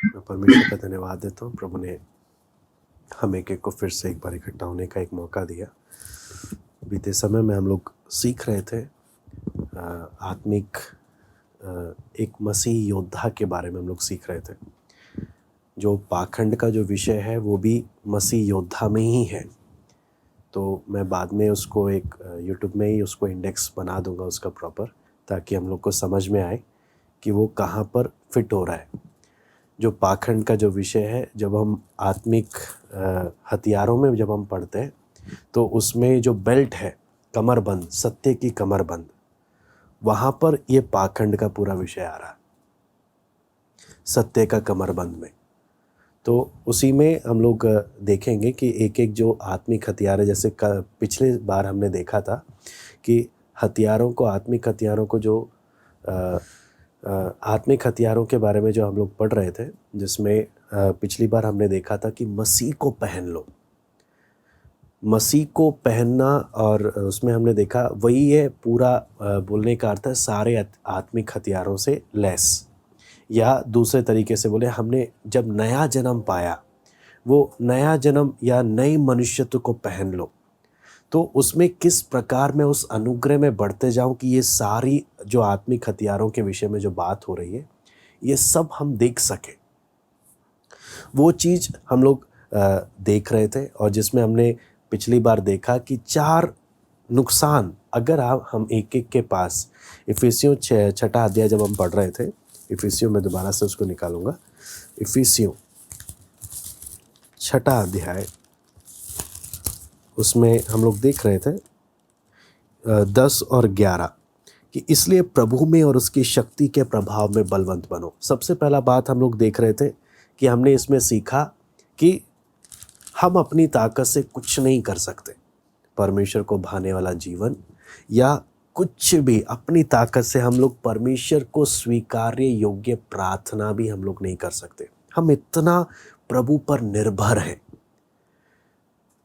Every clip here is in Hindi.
मैं परमेश्वर का धन्यवाद देता हूँ। प्रभु ने हमें एक को फिर से एक बार इकट्ठा होने का एक मौका दिया। बीते समय में हम लोग सीख रहे थे आत्मिक एक मसीह योद्धा के बारे में हम लोग सीख रहे थे। जो पाखंड का जो विषय है वो भी मसीह योद्धा में ही है। तो मैं बाद में उसको एक यूट्यूब में ही उसको इंडेक्स बना दूंगा उसका प्रॉपर, ताकि हम लोग को समझ में आए कि वो कहाँ पर फिट हो रहा है। जो पाखंड का जो विषय है, जब हम आत्मिक हथियारों में जब हम पढ़ते हैं तो उसमें जो बेल्ट है, कमरबंद, सत्य की कमरबंद, वहाँ पर ये पाखंड का पूरा विषय आ रहा है, सत्य का कमरबंद में। तो उसी में हम लोग देखेंगे कि एक एक जो आत्मिक हथियार है, जैसे पिछले बार हमने देखा था कि हथियारों को, आत्मिक हथियारों को, जो आत्मिक हथियारों के बारे में जो हम लोग पढ़ रहे थे, जिसमें पिछली बार हमने देखा था कि मसीह को पहन लो, मसीह को पहनना। और उसमें हमने देखा वही है पूरा बोलने का अर्थ है सारे आत्मिक हथियारों से लैस, या दूसरे तरीके से बोले, हमने जब नया जन्म पाया, वो नया जन्म या नए मनुष्यत्व को पहन लो। तो उसमें किस प्रकार मैं उस अनुग्रह में बढ़ते जाऊं कि ये सारी जो आत्मिक हथियारों के विषय में जो बात हो रही है, ये सब हम देख सके, वो चीज़ हम लोग देख रहे थे। और जिसमें हमने पिछली बार देखा कि 4 नुकसान, अगर हम एक एक के पास, इफिसियों 6 अध्याय जब हम पढ़ रहे थे, इफिसियों में दोबारा से उसको निकालूंगा, इफिसियों 6 अध्याय, उसमें हम लोग देख रहे थे 10 और 11 कि इसलिए प्रभु में और उसकी शक्ति के प्रभाव में बलवंत बनो। सबसे पहला बात हम लोग देख रहे थे कि हमने इसमें सीखा कि हम अपनी ताकत से कुछ नहीं कर सकते। परमेश्वर को भाने वाला जीवन या कुछ भी अपनी ताकत से हम लोग परमेश्वर को स्वीकार्य योग्य प्रार्थना भी हम लोग नहीं कर सकते। हम इतना प्रभु पर निर्भर हैं,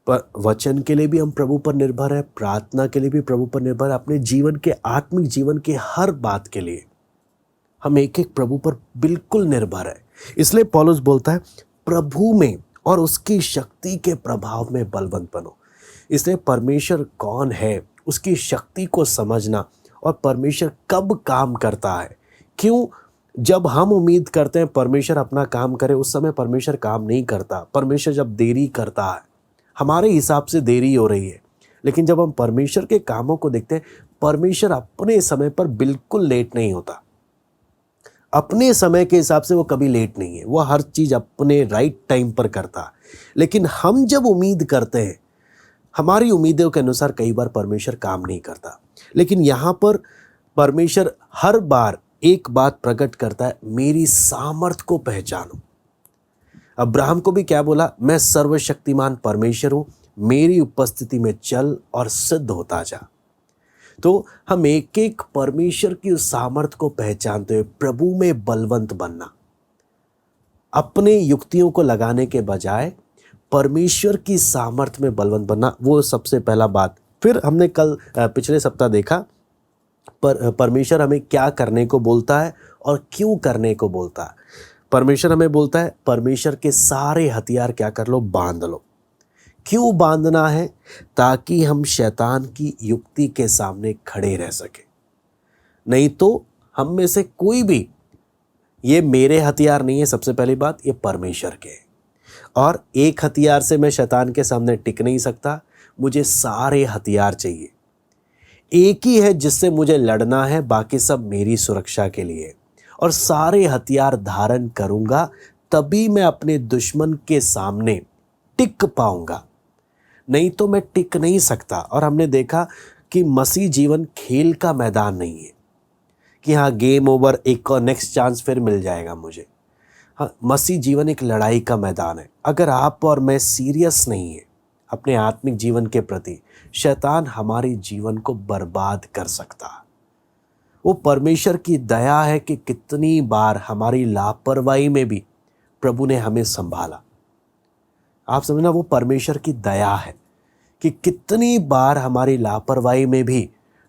पर वचन के लिए भी हम प्रभु पर निर्भर है, प्रार्थना के लिए भी प्रभु पर निर्भर है, अपने जीवन के, आत्मिक जीवन के हर बात के लिए हम एक एक प्रभु पर बिल्कुल निर्भर है। इसलिए पौलुस बोलता है प्रभु में और उसकी शक्ति के प्रभाव में बलवंत बनो। इसलिए परमेश्वर कौन है, उसकी शक्ति को समझना, और परमेश्वर कब काम करता है, क्यों, जब हम उम्मीद करते हैं परमेश्वर अपना काम करे, उस समय परमेश्वर काम नहीं करता। परमेश्वर जब देरी करता है, हमारे हिसाब से देरी हो रही है, लेकिन जब हम परमेश्वर के कामों को देखते हैं, परमेश्वर अपने समय पर बिल्कुल लेट नहीं होता। अपने समय के हिसाब से वो कभी लेट नहीं है, वो हर चीज अपने राइट टाइम पर करता है। लेकिन हम जब उम्मीद करते हैं, हमारी उम्मीदों के अनुसार कई बार परमेश्वर काम नहीं करता। लेकिन यहाँ पर परमेश्वर हर बार एक बात प्रकट करता है, मेरी सामर्थ को पहचानो। अब्राहम को भी क्या बोला, मैं सर्वशक्तिमान परमेश्वर हूं, मेरी उपस्थिति में चल और सिद्ध होता जा। तो हम एक एक परमेश्वर की उस सामर्थ को पहचानते हुए प्रभु में बलवंत बनना, अपने युक्तियों को लगाने के बजाय परमेश्वर की सामर्थ में बलवंत बनना, वो सबसे पहला बात। फिर हमने कल पिछले सप्ताह देखा परमेश्वर हमें क्या करने को बोलता है और क्यों करने को बोलता है। परमेश्वर हमें बोलता है परमेश्वर के सारे हथियार क्या कर लो, बांध लो। क्यों बांधना है, ताकि हम शैतान की युक्ति के सामने खड़े रह सके। नहीं तो हम में से कोई भी, ये मेरे हथियार नहीं है, सबसे पहली बात, ये परमेश्वर के हैं। और एक हथियार से मैं शैतान के सामने टिक नहीं सकता, मुझे सारे हथियार चाहिए। एक ही है जिससे मुझे लड़ना है, बाकी सब मेरी सुरक्षा के लिए, और सारे हथियार धारण करूंगा, तभी मैं अपने दुश्मन के सामने टिक पाऊंगा, नहीं तो मैं टिक नहीं सकता। और हमने देखा कि मसीह जीवन खेल का मैदान नहीं है कि हाँ गेम ओवर, एक और नेक्स्ट चांस फिर मिल जाएगा मुझे। हाँ, मसीह जीवन एक लड़ाई का मैदान है। अगर आप और मैं सीरियस नहीं है अपने आत्मिक जीवन के प्रति, शैतान हमारे जीवन को बर्बाद कर सकता है। वो परमेश्वर की दया है कि कितनी बार हमारी लापरवाही में भी प्रभु ने हमें संभाला। आप समझना, वो परमेश्वर की दया है कि कितनी बार हमारी लापरवाही में भी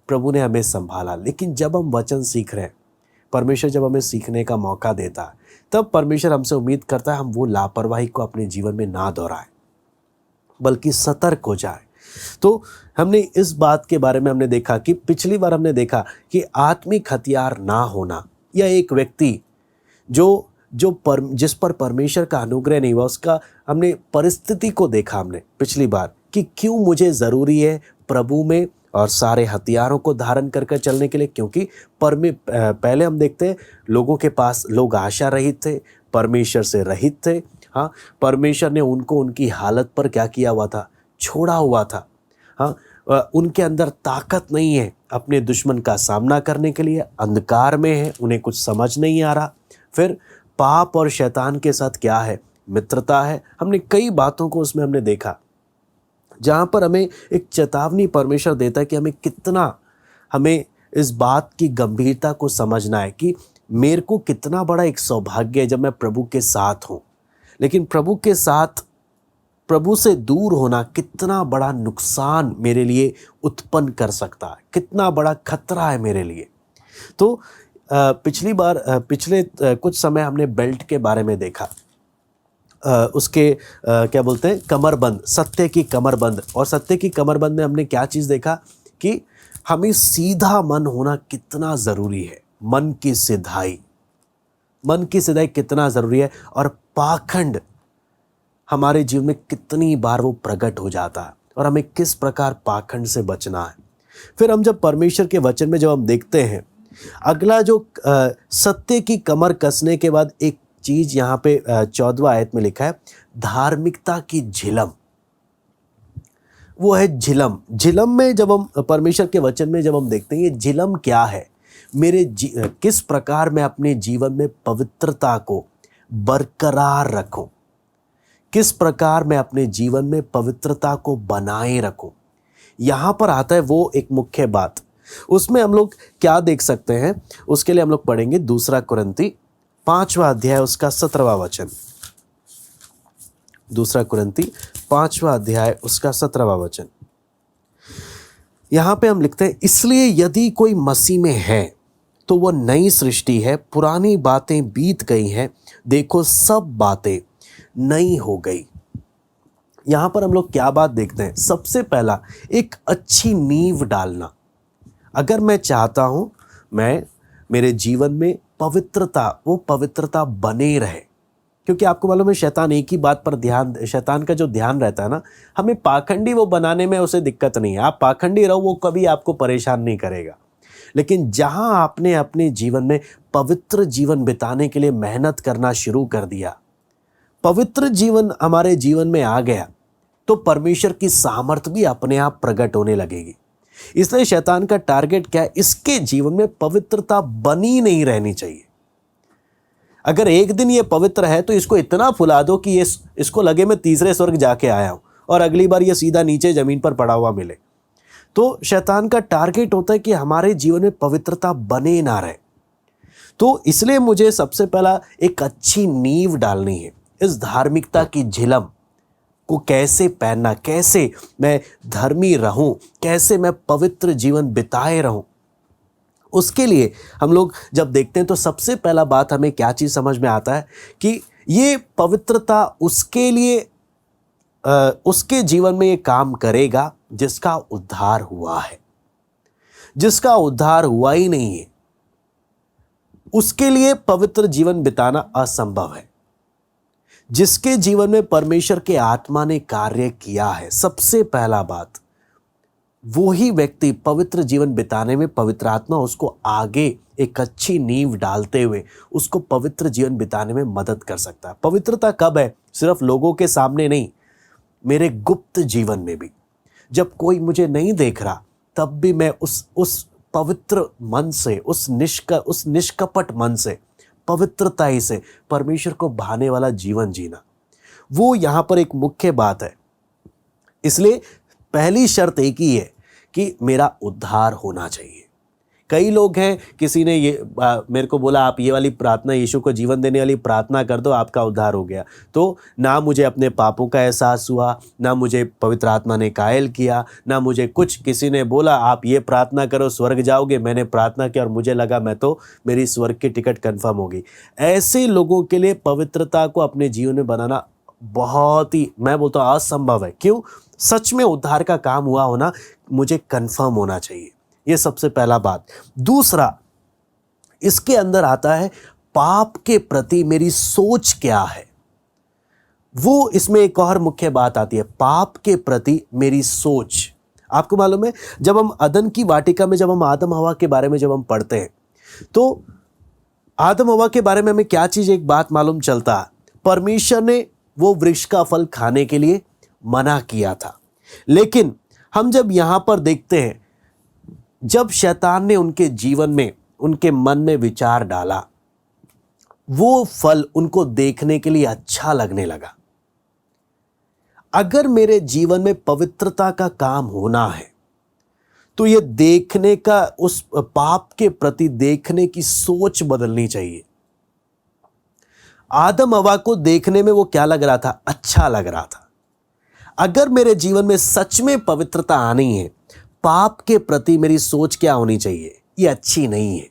प्रभु ने हमें संभाला। लेकिन जब हम वचन सीख रहे हैं, परमेश्वर जब हमें सीखने का मौका देता है, तब परमेश्वर हमसे उम्मीद करता है हम वो लापरवाही को अपने जीवन में ना दोहराएं, बल्कि सतर्क हो जाए। तो हमने इस बात के बारे में हमने देखा कि पिछली बार हमने देखा कि आत्मिक हथियार ना होना, या एक व्यक्ति जिस पर परमेश्वर का अनुग्रह नहीं हुआ, उसका हमने परिस्थिति को देखा हमने पिछली बार कि क्यों मुझे ज़रूरी है प्रभु में और सारे हथियारों को धारण करके चलने के लिए। क्योंकि पहले हम देखते हैं लोगों के पास लोग आशा रहित थे, परमेश्वर से रहित थे। हाँ, परमेश्वर ने उनको उनकी हालत पर क्या किया हुआ था, छोड़ा हुआ था। हाँ, उनके अंदर ताकत नहीं है अपने दुश्मन का सामना करने के लिए, अंधकार में है, उन्हें कुछ समझ नहीं आ रहा। फिर पाप और शैतान के साथ क्या है, मित्रता है। हमने कई बातों को उसमें हमने देखा, जहाँ पर हमें एक चेतावनी परमेश्वर देता है कि हमें इस बात की गंभीरता को समझना है कि मेरे को कितना बड़ा एक सौभाग्य है जब मैं प्रभु के साथ हूँ, लेकिन प्रभु से दूर होना कितना बड़ा नुकसान मेरे लिए उत्पन्न कर सकता है, कितना बड़ा खतरा है मेरे लिए। तो पिछले कुछ समय हमने बेल्ट के बारे में देखा, उसके क्या बोलते हैं, कमरबंद, सत्य की कमरबंद। और सत्य की कमरबंद में हमने क्या चीज़ देखा कि हमें सीधा मन होना कितना ज़रूरी है, मन की सिधाई कितना ज़रूरी है, और पाखंड हमारे जीवन में कितनी बार वो प्रकट हो जाता है और हमें किस प्रकार पाखंड से बचना है। फिर हम जब परमेश्वर के वचन में जब हम देखते हैं, अगला जो सत्य की कमर कसने के बाद एक चीज यहाँ पे 14वां आयत में लिखा है, धार्मिकता की झिलम। वो है झिलम। झिलम में जब हम परमेश्वर के वचन में जब हम देखते हैं ये झिलम क्या है, किस प्रकार मैं अपने जीवन में पवित्रता को बरकरार रखूं, किस प्रकार मैं अपने जीवन में पवित्रता को बनाए रखूं, यहां पर आता है वो एक मुख्य बात। उसमें हम लोग क्या देख सकते हैं, उसके लिए हम लोग पढ़ेंगे 2 कुरिन्ती 5वां अध्याय उसका 17वां वचन। 2 कुरिन्ती 5वां अध्याय उसका 17वां वचन। यहां पे हम लिखते हैं, इसलिए यदि कोई मसीह में है तो वह नई सृष्टि है, पुरानी बातें बीत गई हैं, देखो सब बातें नई हो गई। यहां पर हम लोग क्या बात देखते हैं, सबसे पहला एक अच्छी नींव डालना। अगर मैं चाहता हूं मेरे जीवन में पवित्रता बने रहे, क्योंकि आपको मालूम है शैतान एक ही बात पर शैतान का जो ध्यान रहता है ना, हमें पाखंडी वो बनाने में उसे दिक्कत नहीं है। आप पाखंडी रहो, वो कभी आपको परेशान नहीं करेगा। लेकिन जहां आपने अपने जीवन में पवित्र जीवन बिताने के लिए मेहनत करना शुरू कर दिया, पवित्र जीवन हमारे जीवन में आ गया, तो परमेश्वर की सामर्थ भी अपने आप प्रकट होने लगेगी। इसलिए शैतान का टारगेट क्या है, इसके जीवन में पवित्रता बनी नहीं रहनी चाहिए। अगर एक दिन ये पवित्र है तो इसको इतना फुला दो कि इसको लगे मैं तीसरे स्वर्ग जाके आया हूं और अगली बार ये सीधा नीचे जमीन पर पड़ा हुआ मिले। तो शैतान का टारगेट होता है कि हमारे जीवन में पवित्रता बने ना रहे। तो इसलिए मुझे सबसे पहला एक अच्छी नींव डालनी है। इस धार्मिकता की झिलम को कैसे पहनना, कैसे मैं धर्मी रहूं, कैसे मैं पवित्र जीवन बिताए रहूं, उसके लिए हम लोग जब देखते हैं तो सबसे पहला बात हमें क्या चीज़ समझ में आता है कि ये पवित्रता उसके जीवन में ये काम करेगा जिसका उद्धार हुआ है। जिसका उद्धार हुआ ही नहीं है, उसके लिए पवित्र जीवन बिताना असंभव है। जिसके जीवन में परमेश्वर के आत्मा ने कार्य किया है, सबसे पहला बात, वो ही व्यक्ति पवित्र जीवन बिताने में पवित्र आत्मा उसको आगे एक अच्छी नींव डालते हुए उसको पवित्र जीवन बिताने में मदद कर सकता है। पवित्रता कब है? सिर्फ लोगों के सामने नहीं, मेरे गुप्त जीवन में भी। जब कोई मुझे नहीं देख रहा तब भी मैं उस पवित्र मन से, उस निष्कपट मन से, पवित्रता ही से परमेश्वर को भाने वाला जीवन जीना, वो यहां पर एक मुख्य बात है। इसलिए पहली शर्त एक ही है कि मेरा उद्धार होना चाहिए, कई लोग हैं, किसी ने मेरे को बोला आप ये वाली प्रार्थना, यीशु को जीवन देने वाली प्रार्थना कर दो, आपका उद्धार हो गया। तो ना मुझे अपने पापों का एहसास हुआ, ना मुझे पवित्र आत्मा ने कायल किया, ना मुझे कुछ। किसी ने बोला आप ये प्रार्थना करो स्वर्ग जाओगे, मैंने प्रार्थना की और मुझे लगा मैं तो मेरी स्वर्ग की टिकट कंफर्म होगी। ऐसे लोगों के लिए पवित्रता को अपने जीवन में बनाना बहुत ही, मैं बोलता हूँ, असंभव है। क्यों? सच में उद्धार का काम हुआ होना मुझे कंफर्म होना चाहिए। ये सबसे पहला बात। दूसरा, इसके अंदर आता है पाप के प्रति मेरी सोच क्या है। वो इसमें एक और मुख्य बात आती है, पाप के प्रति मेरी सोच। आपको मालूम है, जब हम अदन की वाटिका में, जब हम आदम हवा के बारे में जब हम पढ़ते हैं, तो आदम हवा के बारे में हमें क्या चीज, एक बात मालूम चलता है, परमेश्वर ने वो वृक्ष का फल खाने के लिए मना किया था। लेकिन हम जब यहां पर देखते हैं, जब शैतान ने उनके जीवन में, उनके मन में विचार डाला, वो फल उनको देखने के लिए अच्छा लगने लगा। अगर मेरे जीवन में पवित्रता का काम होना है तो ये देखने का, उस पाप के प्रति देखने की सोच बदलनी चाहिए। आदम हवा को देखने में वो क्या लग रहा था? अच्छा लग रहा था। अगर मेरे जीवन में सच में पवित्रता आनी है, पाप के प्रति मेरी सोच क्या होनी चाहिए? ये अच्छी नहीं है,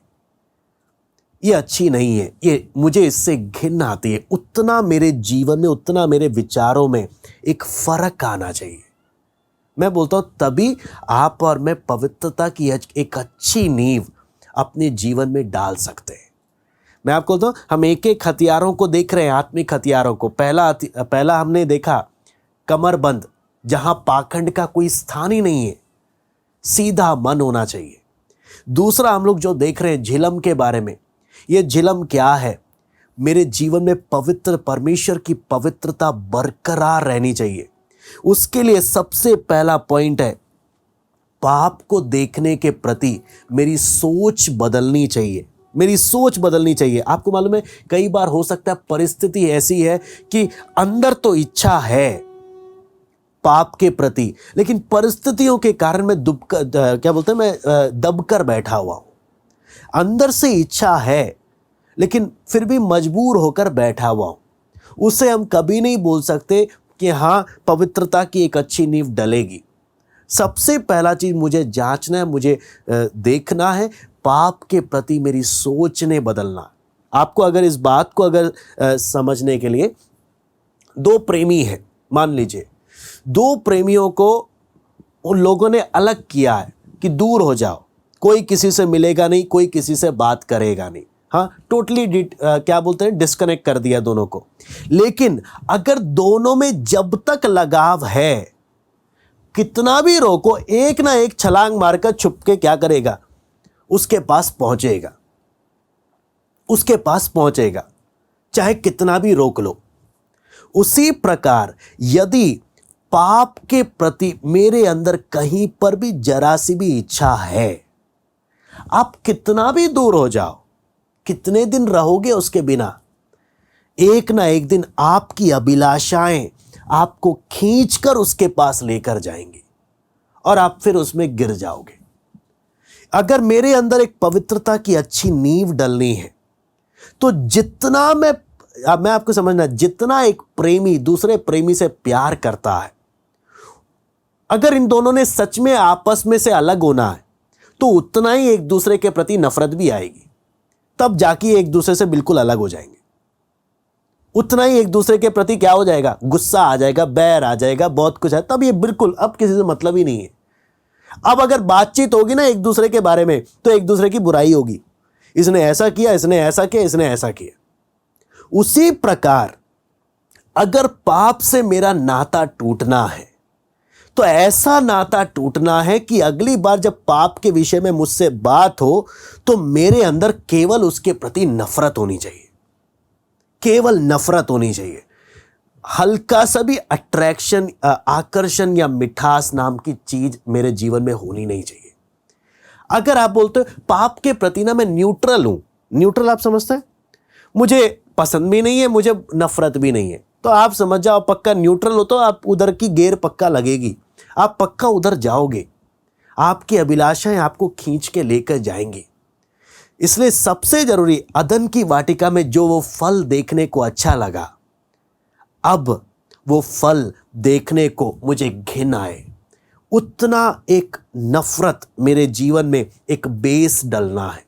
ये अच्छी नहीं है, ये मुझे इससे घिन आती है। उतना मेरे जीवन में, उतना मेरे विचारों में एक फर्क आना चाहिए। मैं बोलता हूं तभी आप और मैं पवित्रता की एक अच्छी नींव अपने जीवन में डाल सकते हैं। मैं आपको बोलता हूं, हम एक एक हथियारों को देख रहे हैं, आत्मिक हथियारों को। पहला हमने देखा कमरबंद, जहां पाखंड का कोई स्थान ही नहीं है, सीधा मन होना चाहिए। दूसरा हम लोग जो देख रहे हैं झिलम के बारे में, ये झिलम क्या है? मेरे जीवन में पवित्र, परमेश्वर की पवित्रता बरकरार रहनी चाहिए। उसके लिए सबसे पहला पॉइंट है, पाप को देखने के प्रति मेरी सोच बदलनी चाहिए। मेरी सोच बदलनी चाहिए। आपको मालूम है, कई बार हो सकता है परिस्थिति ऐसी है कि अंदर तो इच्छा है पाप के प्रति, लेकिन परिस्थितियों के कारण मैं दबकर बैठा हुआ हूं। अंदर से इच्छा है लेकिन फिर भी मजबूर होकर बैठा हुआ हूं। उसे हम कभी नहीं बोल सकते कि हाँ, पवित्रता की एक अच्छी नींव डलेगी। सबसे पहला चीज मुझे जांचना है, मुझे देखना है, पाप के प्रति मेरी सोच ने बदलना। आपको अगर इस बात को समझने के लिए, दो प्रेमी हैं, मान लीजिए दो प्रेमियों को उन लोगों ने अलग किया है कि दूर हो जाओ, कोई किसी से मिलेगा नहीं, कोई किसी से बात करेगा नहीं। हाँ, टोटली डिस्कनेक्ट कर दिया दोनों को। लेकिन अगर दोनों में जब तक लगाव है, कितना भी रोको, एक ना एक छलांग मारकर छुपके क्या करेगा? उसके पास पहुंचेगा, उसके पास पहुंचेगा, चाहे कितना भी रोक लो। उसी प्रकार यदि पाप के प्रति मेरे अंदर कहीं पर भी जरा सी भी इच्छा है, आप कितना भी दूर हो जाओ, कितने दिन रहोगे उसके बिना, एक ना एक दिन आपकी अभिलाषाएं आपको खींचकर उसके पास लेकर जाएंगी और आप फिर उसमें गिर जाओगे। अगर मेरे अंदर एक पवित्रता की अच्छी नींव डलनी है, तो जितना मैं आपको समझना, जितना एक प्रेमी दूसरे प्रेमी से प्यार करता है, अगर इन दोनों ने सच में आपस में से अलग होना है, तो उतना ही एक दूसरे के प्रति नफरत भी आएगी। तब जाके एक दूसरे से बिल्कुल अलग हो जाएंगे। उतना ही एक दूसरे के प्रति क्या हो जाएगा? गुस्सा आ जाएगा, बैर आ जाएगा, बहुत कुछ है। तब ये बिल्कुल अब किसी से मतलब ही नहीं है। अब अगर बातचीत होगी ना एक दूसरे के बारे में, तो एक दूसरे की बुराई होगी, इसने ऐसा किया, इसने ऐसा किया, इसने ऐसा किया। उसी प्रकार अगर पाप से मेरा नाता टूटना है, तो ऐसा नाता टूटना है कि अगली बार जब पाप के विषय में मुझसे बात हो, तो मेरे अंदर केवल उसके प्रति नफरत होनी चाहिए, केवल नफरत होनी चाहिए। हल्का सा भी अट्रैक्शन, आकर्षण या मिठास नाम की चीज मेरे जीवन में होनी नहीं चाहिए। अगर आप बोलते हो पाप के प्रति ना मैं न्यूट्रल हूं, न्यूट्रल आप समझते हैं, मुझे पसंद भी नहीं है, मुझे नफरत भी नहीं है, तो आप समझ जाओ पक्का न्यूट्रल हो, तो आप उधर की गेयर पक्का लगेगी, आप पक्का उधर जाओगे। आपकी अभिलाषाएं आपको खींच के लेकर जाएंगी। इसलिए सबसे जरूरी, अदन की वाटिका में जो वो फल देखने को अच्छा लगा, अब वो फल देखने को मुझे घिन आए, उतना एक नफरत मेरे जीवन में एक बेस डलना है,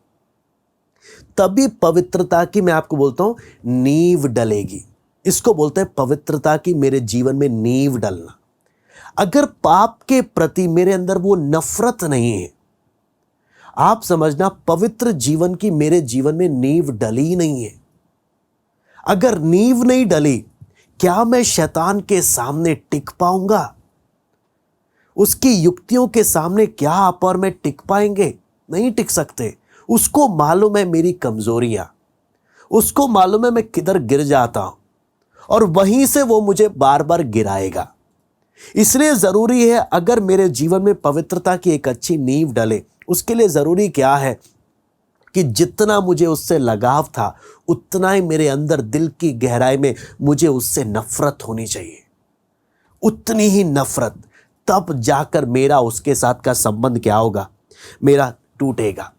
तभी पवित्रता की, मैं आपको बोलता हूं, नींव डलेगी। इसको बोलते हैं पवित्रता की मेरे जीवन में नींव डलना। अगर पाप के प्रति मेरे अंदर वो नफरत नहीं है, आप समझना पवित्र जीवन की मेरे जीवन में नींव डली नहीं है। अगर नींव नहीं डली, क्या मैं शैतान के सामने टिक पाऊंगा? उसकी युक्तियों के सामने क्या आप और मैं टिक पाएंगे? नहीं टिक सकते। उसको मालूम है मेरी कमजोरियां, उसको मालूम है मैं किधर गिर जाता हूं, और वहीं से वो मुझे बार बार गिराएगा। इसलिए जरूरी है, अगर मेरे जीवन में पवित्रता की एक अच्छी नींव डले, उसके लिए जरूरी क्या है कि जितना मुझे उससे लगाव था, उतना ही मेरे अंदर दिल की गहराई में मुझे उससे नफरत होनी चाहिए, उतनी ही नफरत। तब जाकर मेरा उसके साथ का संबंध क्या होगा? मेरा टूटेगा।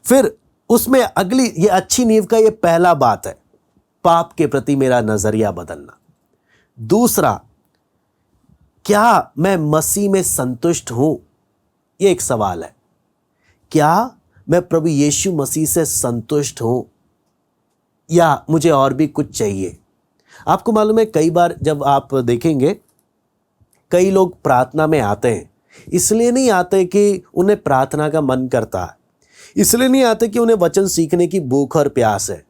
फिर उसमें अगली, ये अच्छी नींव का ये पहला बात है, पाप के प्रति मेरा नजरिया बदलना। दूसरा, क्या मैं मसीह में संतुष्ट हूं? ये एक सवाल है। क्या मैं प्रभु यीशु मसीह से संतुष्ट हूं, या मुझे और भी कुछ चाहिए? आपको मालूम है, कई बार जब आप देखेंगे, कई लोग प्रार्थना में आते हैं, इसलिए नहीं आते कि उन्हें प्रार्थना का मन करता है, इसलिए नहीं आते कि उन्हें वचन सीखने की भूख और प्यास है।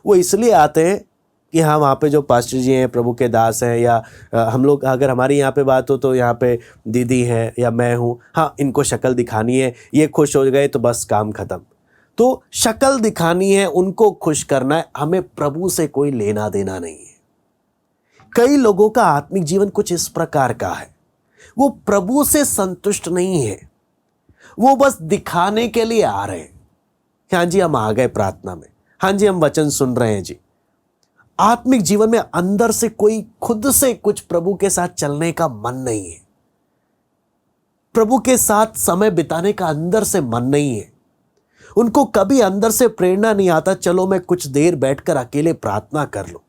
वो इसलिए आते हैं कि हाँ, वहाँ पे जो पास्टर जी हैं, प्रभु के दास हैं, या हम लोग, अगर हमारी यहाँ पे बात हो तो यहाँ पे दीदी हैं या मैं हूँ, हाँ इनको शक्ल दिखानी है, ये खुश हो गए तो बस काम खत्म। तो शक्ल दिखानी है, उनको खुश करना है, हमें प्रभु से कोई लेना देना नहीं है। कई लोगों का आत्मिक जीवन कुछ इस प्रकार का है, वो प्रभु से संतुष्ट नहीं है, वो बस दिखाने के लिए आ रहे हैं। हाँ जी, हम आ गए प्रार्थना में, हाँ जी हम वचन सुन रहे हैं जी। आत्मिक जीवन में अंदर से कोई खुद से कुछ प्रभु के साथ चलने का मन नहीं है, प्रभु के साथ समय बिताने का अंदर से मन नहीं है। उनको कभी अंदर से प्रेरणा नहीं आता, चलो मैं कुछ देर बैठकर अकेले प्रार्थना कर लूं,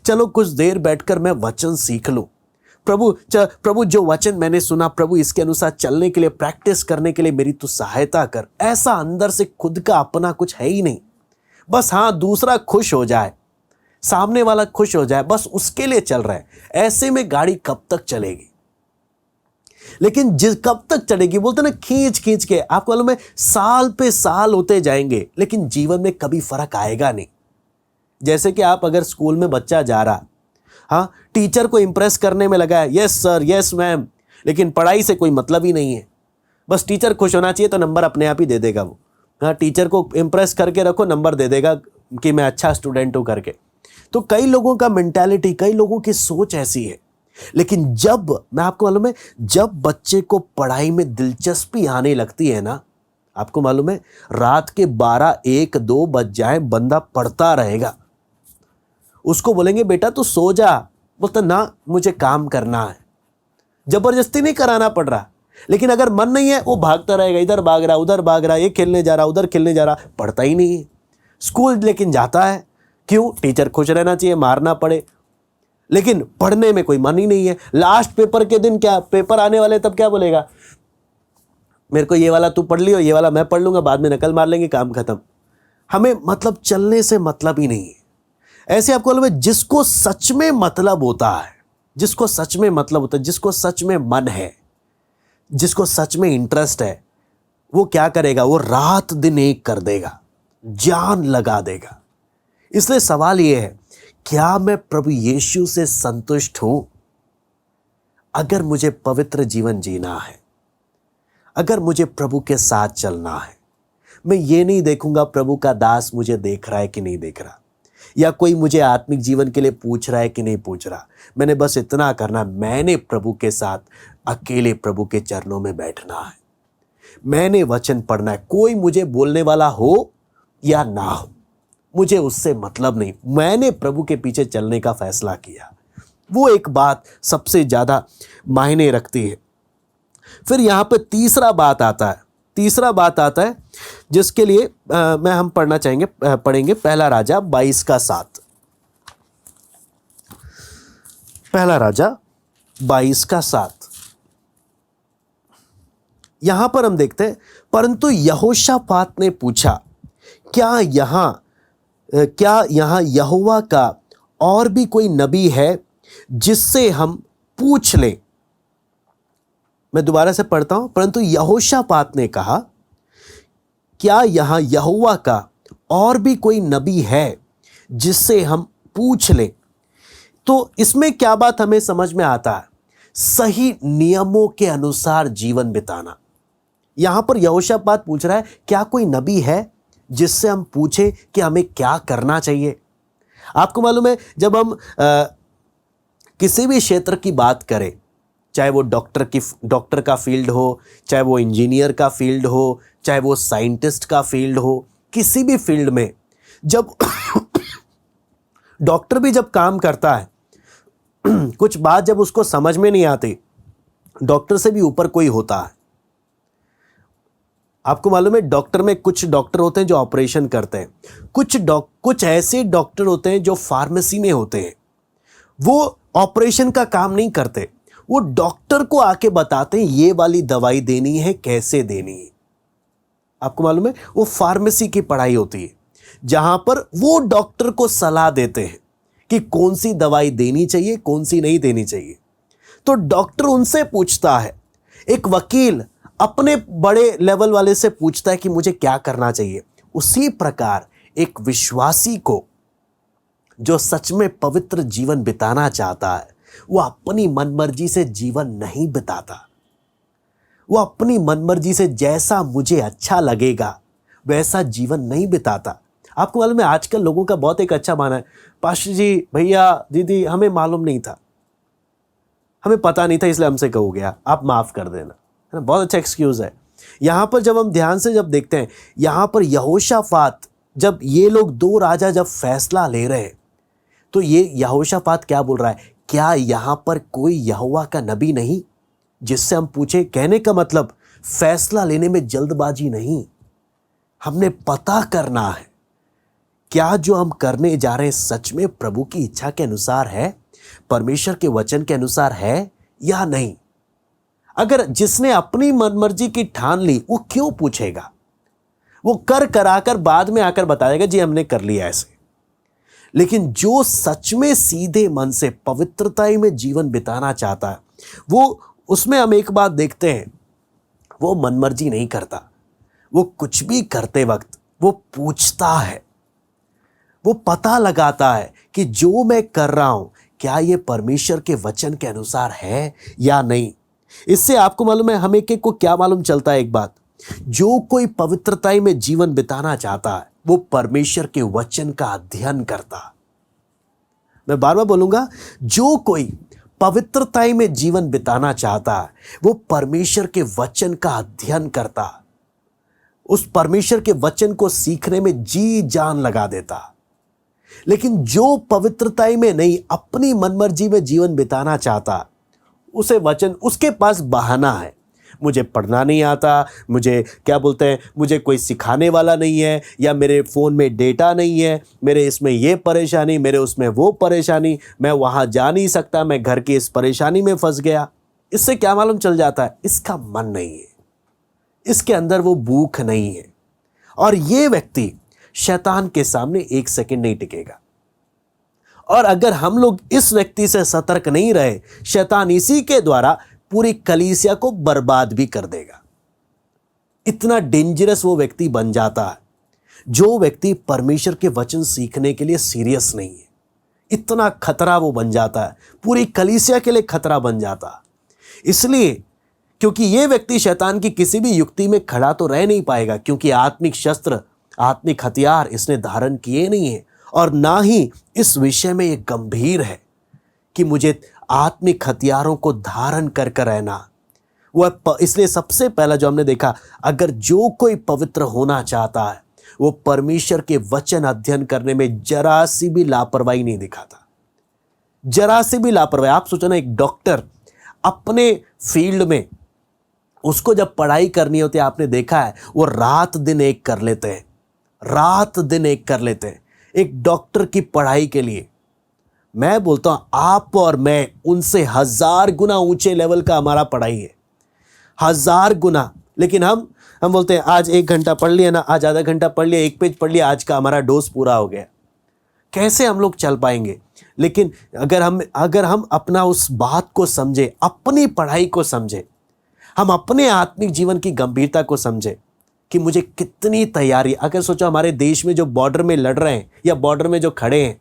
चलो कुछ देर बैठकर मैं वचन सीख लूं, प्रभु जो वचन मैंने सुना, प्रभु इसके अनुसार चलने के लिए, प्रैक्टिस करने के लिए मेरी तू सहायता कर। ऐसा अंदर से खुद का अपना कुछ है ही नहीं। बस हाँ, दूसरा खुश हो जाए, सामने वाला खुश हो जाए, बस उसके लिए चल रहा है। ऐसे में गाड़ी कब तक चलेगी? लेकिन कब तक चलेगी, बोलते ना, खींच खींच के। आपको मालूम है, साल पे साल होते जाएंगे, लेकिन जीवन में कभी फर्क आएगा नहीं। जैसे कि आप अगर स्कूल में बच्चा जा रहा, हाँ, टीचर को इंप्रेस करने में लगा है, यस सर, यस मैम, लेकिन पढ़ाई से कोई मतलब ही नहीं है। बस टीचर खुश होना चाहिए तो नंबर अपने आप ही दे देगा वो। हाँ, टीचर को इंप्रेस करके रखो, नंबर दे देगा कि मैं अच्छा स्टूडेंट हूँ करके। तो कई लोगों का मेंटालिटी, कई लोगों की सोच ऐसी है। लेकिन जब, मैं आपको मालूम है, जब बच्चे को पढ़ाई में दिलचस्पी आने लगती है ना, आपको मालूम है, रात के 12, 1, 2 बज जाए, बंदा पढ़ता रहेगा। उसको बोलेंगे बेटा तू सो जा, बोलता ना मुझे काम करना है। जबरदस्ती नहीं कराना पड़ रहा, लेकिन अगर मन नहीं है, वो भागता रहेगा, इधर भाग रहा, उधर भाग रहा, ये खेलने जा रहा, उधर खेलने जा रहा, पढ़ता ही नहीं है। स्कूल लेकिन जाता है, क्यों? टीचर खुश रहना चाहिए, मारना पड़े, लेकिन पढ़ने में कोई मन ही नहीं है। लास्ट पेपर के दिन, क्या पेपर आने वाले, तब क्या बोलेगा, मेरे को ये वाला तू पढ़ लियो, ये वाला मैं पढ़ लूंगा, बाद में नकल मार लेंगे, काम खत्म। हमें मतलब चलने से मतलब ही नहीं है। ऐसे आपको मालूम है, जिसको सच में मतलब होता है, जिसको सच में मतलब होता है, जिसको सच में मन है, जिसको सच में इंटरेस्ट है, वो क्या करेगा? वो रात दिन एक कर देगा, जान लगा देगा। इसलिए सवाल यह है, क्या मैं प्रभु यीशु से संतुष्ट हूं? अगर मुझे पवित्र जीवन जीना है, अगर मुझे प्रभु के साथ चलना है, मैं ये नहीं देखूंगा प्रभु का दास मुझे देख रहा है कि नहीं देख रहा, या कोई मुझे आत्मिक जीवन के लिए पूछ रहा है कि नहीं पूछ रहा। मैंने बस इतना करना, मैंने प्रभु के साथ अकेले प्रभु के चरणों में बैठना है, मैंने वचन पढ़ना है। कोई मुझे बोलने वाला हो या ना हो, मुझे उससे मतलब नहीं, मैंने प्रभु के पीछे चलने का फैसला किया। वो एक बात सबसे ज्यादा मायने रखती है। फिर यहां पर तीसरा बात आता है जिसके लिए हम पढ़ेंगे पहला राजा 22 का 7। पहला राजा 22 का 7। यहां पर हम देखते हैं, परंतु यहोशापात ने पूछा, क्या यहां यहोवा का और भी कोई नबी है जिससे हम पूछ लें। मैं दोबारा से पढ़ता हूं, परंतु यहोशापात ने कहा, क्या यहां यहोवा का और भी कोई नबी है जिससे हम पूछ लें। तो इसमें क्या बात हमें समझ में आता है, सही नियमों के अनुसार जीवन बिताना। यहां पर यहोशापात पूछ रहा है, क्या कोई नबी है जिससे हम पूछे कि हमें क्या करना चाहिए। आपको मालूम है, जब हम किसी भी क्षेत्र की बात करें, चाहे वो डॉक्टर का फील्ड हो, चाहे वो इंजीनियर का फील्ड हो, चाहे वो साइंटिस्ट का फील्ड हो, किसी भी फील्ड में जब डॉक्टर भी जब काम करता है, कुछ बात जब उसको समझ में नहीं आती, डॉक्टर से भी ऊपर कोई होता है। आपको मालूम है, डॉक्टर में कुछ डॉक्टर होते हैं जो ऑपरेशन करते हैं, कुछ ऐसे डॉक्टर होते हैं जो फार्मेसी में होते हैं, वो ऑपरेशन का काम नहीं करते, वो डॉक्टर को आके बताते हैं ये वाली दवाई देनी है, कैसे देनी है। आपको मालूम है, वो फार्मेसी की पढ़ाई होती है जहां पर वो डॉक्टर को सलाह देते हैं कि कौन सी दवाई देनी चाहिए, कौन सी नहीं देनी चाहिए। तो डॉक्टर उनसे पूछता है, एक वकील अपने बड़े लेवल वाले से पूछता है कि मुझे क्या करना चाहिए। उसी प्रकार एक विश्वासी को जो सच में पवित्र जीवन बिताना चाहता है, वो अपनी मनमर्जी से जीवन नहीं बिताता। वो अपनी मनमर्जी से जैसा मुझे अच्छा लगेगा वैसा जीवन नहीं बिताता। आपको मालूम है, आजकल लोगों का बहुत एक अच्छा मानना है, पास्टर जी, भैया, दीदी, हमें मालूम नहीं था, हमें पता नहीं था, इसलिए हमसे कहो गया, आप माफ कर देना, है ना। बहुत अच्छा एक्सक्यूज है। यहां पर जब हम ध्यान से जब देखते हैं, यहां पर यहोशापात, जब ये लोग दो राजा जब फैसला ले रहे हैं, तो ये यहोशापात क्या बोल रहा है, क्या यहां पर कोई यहोवा का नबी नहीं जिससे हम पूछे। कहने का मतलब फैसला लेने में जल्दबाजी नहीं, हमने पता करना है क्या जो हम करने जा रहे हैं सच में प्रभु की इच्छा के अनुसार है, परमेश्वर के वचन के अनुसार है या नहीं। अगर जिसने अपनी मनमर्जी की ठान ली, वो क्यों पूछेगा, वो कर कराकर बाद में आकर बताएगा जी हमने कर लिया ऐसे। लेकिन जो सच में सीधे मन से पवित्रता में जीवन बिताना चाहता है, वो उसमें हम एक बात देखते हैं, वो मनमर्जी नहीं करता, वो कुछ भी करते वक्त वो पूछता है, वो पता लगाता है कि जो मैं कर रहा हूं क्या ये परमेश्वर के वचन के अनुसार है या नहीं। इससे आपको मालूम है, हमें के को क्या मालूम चलता है, एक बात, जो कोई पवित्रता में जीवन बिताना चाहता है वो परमेश्वर के वचन का अध्ययन करता। मैं बार बार बोलूंगा, जो कोई पवित्रता में जीवन बिताना चाहता है वो परमेश्वर के वचन का अध्ययन करता, उस परमेश्वर के वचन को सीखने में जी जान लगा देता। लेकिन जो पवित्रता में नहीं, अपनी मनमर्जी में जीवन बिताना चाहता, उसे वचन, उसके पास बहाना है, मुझे पढ़ना नहीं आता, मुझे क्या बोलते हैं, मुझे कोई सिखाने वाला नहीं है, या मेरे फ़ोन में डेटा नहीं है, मेरे इसमें ये परेशानी, मेरे उसमें वो परेशानी, मैं वहाँ जा नहीं सकता, मैं घर की इस परेशानी में फंस गया। इससे क्या मालूम चल जाता है, इसका मन नहीं है, इसके अंदर वो भूख नहीं है। और ये व्यक्ति शैतान के सामने एक सेकंड नहीं टिकेगा। और अगर हम लोग इस व्यक्ति से सतर्क नहीं रहे, शैतान इसी के द्वारा पूरी कलीसिया को बर्बाद भी कर देगा। इतना डेंजरस वो व्यक्ति बन जाता है, जो व्यक्ति परमेश्वर के वचन सीखने के लिए सीरियस नहीं है। इतना खतरा वो बन जाता है, पूरी कलीसिया के लिए खतरा बन जाता है। इसलिए क्योंकि ये व्यक्ति शैतान की किसी भी युक्ति में खड़ा तो रह नहीं पाएगा, क्योंकि आत्मिक शस्त्र, आत्मिक हथियार इसने धारण किए नहीं है, और ना ही इस विषय में ये गंभीर है कि मुझे आत्मिक हथियारों को धारण कर रहना। वह इसलिए सबसे पहला जो हमने देखा, अगर जो कोई पवित्र होना चाहता है वो परमेश्वर के वचन अध्ययन करने में जरा सी भी लापरवाही नहीं दिखाता, जरा सी भी लापरवाही। आप सोचो ना, एक डॉक्टर अपने फील्ड में उसको जब पढ़ाई करनी होती है, आपने देखा है वो रात दिन एक कर लेते हैं, रात दिन एक कर लेते हैं एक डॉक्टर की पढ़ाई के लिए। मैं बोलता हूं आप और मैं उनसे 1000 गुना ऊंचे लेवल का हमारा पढ़ाई है, 1000 गुना। लेकिन हम बोलते हैं आज 1 घंटा पढ़ लिया ना, आज आधा घंटा पढ़ लिया, 1 पेज पढ़ लिया, आज का हमारा डोज पूरा हो गया। कैसे हम लोग चल पाएंगे? लेकिन अगर हम अपना उस बात को समझे, अपनी पढ़ाई को समझे, हम अपने आत्मिक जीवन की गंभीरता को समझे कि मुझे कितनी तैयारी। अगर सोचो हमारे देश में जो बॉर्डर में लड़ रहे हैं या बॉर्डर में जो खड़े हैं,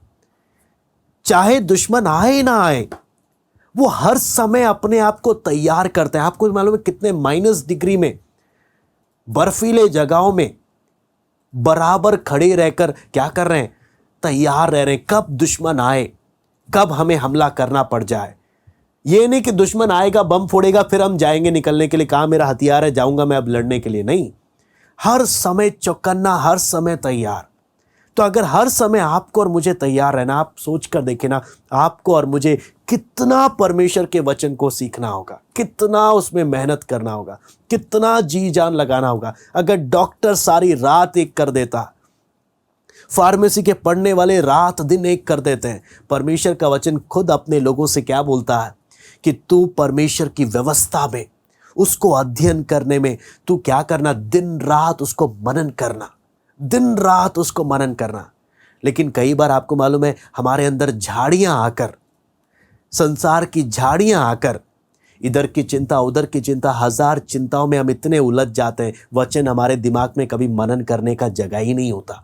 चाहे दुश्मन आए ना आए, वो हर समय अपने आप को तैयार करते हैं। आपको मालूम है कितने -डिग्री में, बर्फीले जगहों में बराबर खड़े रहकर क्या कर रहे हैं? तैयार रह रहे हैं, कब दुश्मन आए, कब हमें हमला करना पड़ जाए। ये नहीं कि दुश्मन आएगा, बम फोड़ेगा, फिर हम जाएंगे निकलने के लिए, कहाँ मेरा हथियार है, जाऊंगा मैं अब लड़ने के लिए। नहीं, हर समय चौकन्ना, हर समय तैयार। तो अगर हर समय आपको और मुझे तैयार रहना, आप सोच कर देखें ना, आपको और मुझे कितना परमेश्वर के वचन को सीखना होगा, कितना उसमें मेहनत करना होगा, कितना जी जान लगाना होगा। अगर डॉक्टर सारी रात एक कर देता, फार्मेसी के पढ़ने वाले रात दिन एक कर देते हैं, परमेश्वर का वचन खुद अपने लोगों से क्या बोलता है कि तू परमेश्वर की व्यवस्था में, उसको अध्ययन करने में तू क्या करना? दिन रात उसको मनन करना, दिन रात उसको मनन करना। लेकिन कई बार आपको मालूम है हमारे अंदर झाड़ियां आकर, संसार की झाड़ियां आकर, इधर की चिंता उधर की चिंता, 1000 चिंताओं में हम इतने उलझ जाते हैं, वचन हमारे दिमाग में कभी मनन करने का जगह ही नहीं होता,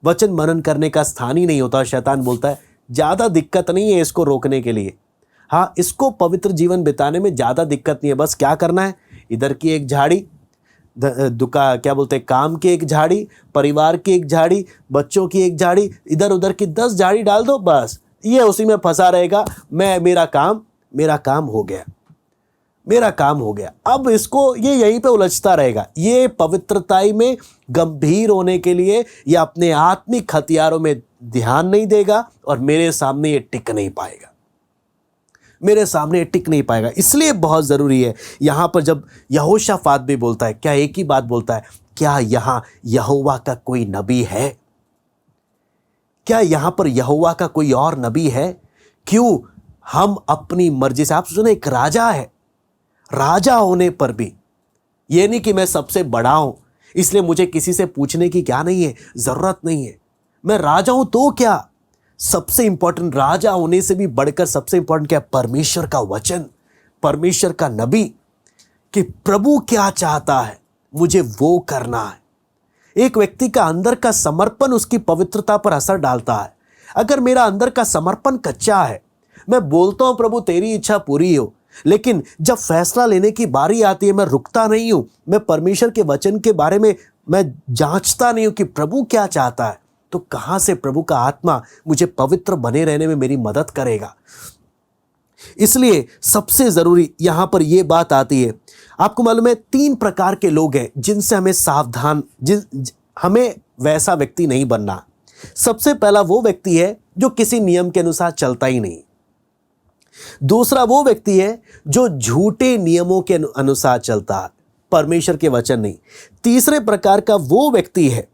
वचन मनन करने का स्थान ही नहीं होता। शैतान बोलता है ज़्यादा दिक्कत नहीं है इसको रोकने के लिए, हाँ इसको पवित्र जीवन बिताने में ज़्यादा दिक्कत नहीं है, बस क्या करना है? इधर की एक झाड़ी, क्या बोलते हैं, काम की एक झाड़ी, परिवार की एक झाड़ी, बच्चों की एक झाड़ी, इधर उधर की 10 झाड़ी डाल दो, बस ये उसी में फंसा रहेगा। मेरा काम हो गया, मेरा काम हो गया। अब इसको ये यहीं पे उलझता रहेगा। ये पवित्रताई में गंभीर होने के लिए या अपने आत्मिक हथियारों में ध्यान नहीं देगा और मेरे सामने ये टिक नहीं पाएगा, मेरे सामने टिक नहीं पाएगा। इसलिए बहुत ज़रूरी है यहाँ पर जब यहोशाफात भी बोलता है, क्या एक ही बात बोलता है, क्या यहाँ यहोवा का कोई नबी है? क्या यहाँ पर यहोवा का कोई और नबी है? क्यों हम अपनी मर्जी से, आप सुने एक राजा है, राजा होने पर भी ये नहीं कि मैं सबसे बड़ा हूं इसलिए मुझे किसी से पूछने की क्या नहीं है, जरूरत नहीं है। मैं राजा हूं तो क्या, सबसे इंपॉर्टेंट, राजा होने से भी बढ़कर सबसे इंपॉर्टेंट क्या? परमेश्वर का वचन, परमेश्वर का नबी, कि प्रभु क्या चाहता है मुझे वो करना है। एक व्यक्ति का अंदर का समर्पण उसकी पवित्रता पर असर डालता है। अगर मेरा अंदर का समर्पण कच्चा है, मैं बोलता हूं प्रभु तेरी इच्छा पूरी हो, लेकिन जब फैसला लेने की बारी आती है मैं रुकता नहीं हूं, मैं परमेश्वर के वचन के बारे में मैं जांचता नहीं हूं कि प्रभु क्या चाहता है, तो कहां से प्रभु का आत्मा मुझे पवित्र बने रहने में मेरी मदद करेगा? इसलिए सबसे जरूरी यहां पर यह बात आती है। आपको मालूम है 3 प्रकार के लोग हैं जिनसे हमें सावधान, हमें वैसा व्यक्ति नहीं बनना। सबसे पहला वो व्यक्ति है जो किसी नियम के अनुसार चलता ही नहीं। दूसरा वो व्यक्ति है जो झूठे नियमों के अनुसार चलता है, परमेश्वर के वचन नहीं। तीसरे प्रकार का वो व्यक्ति है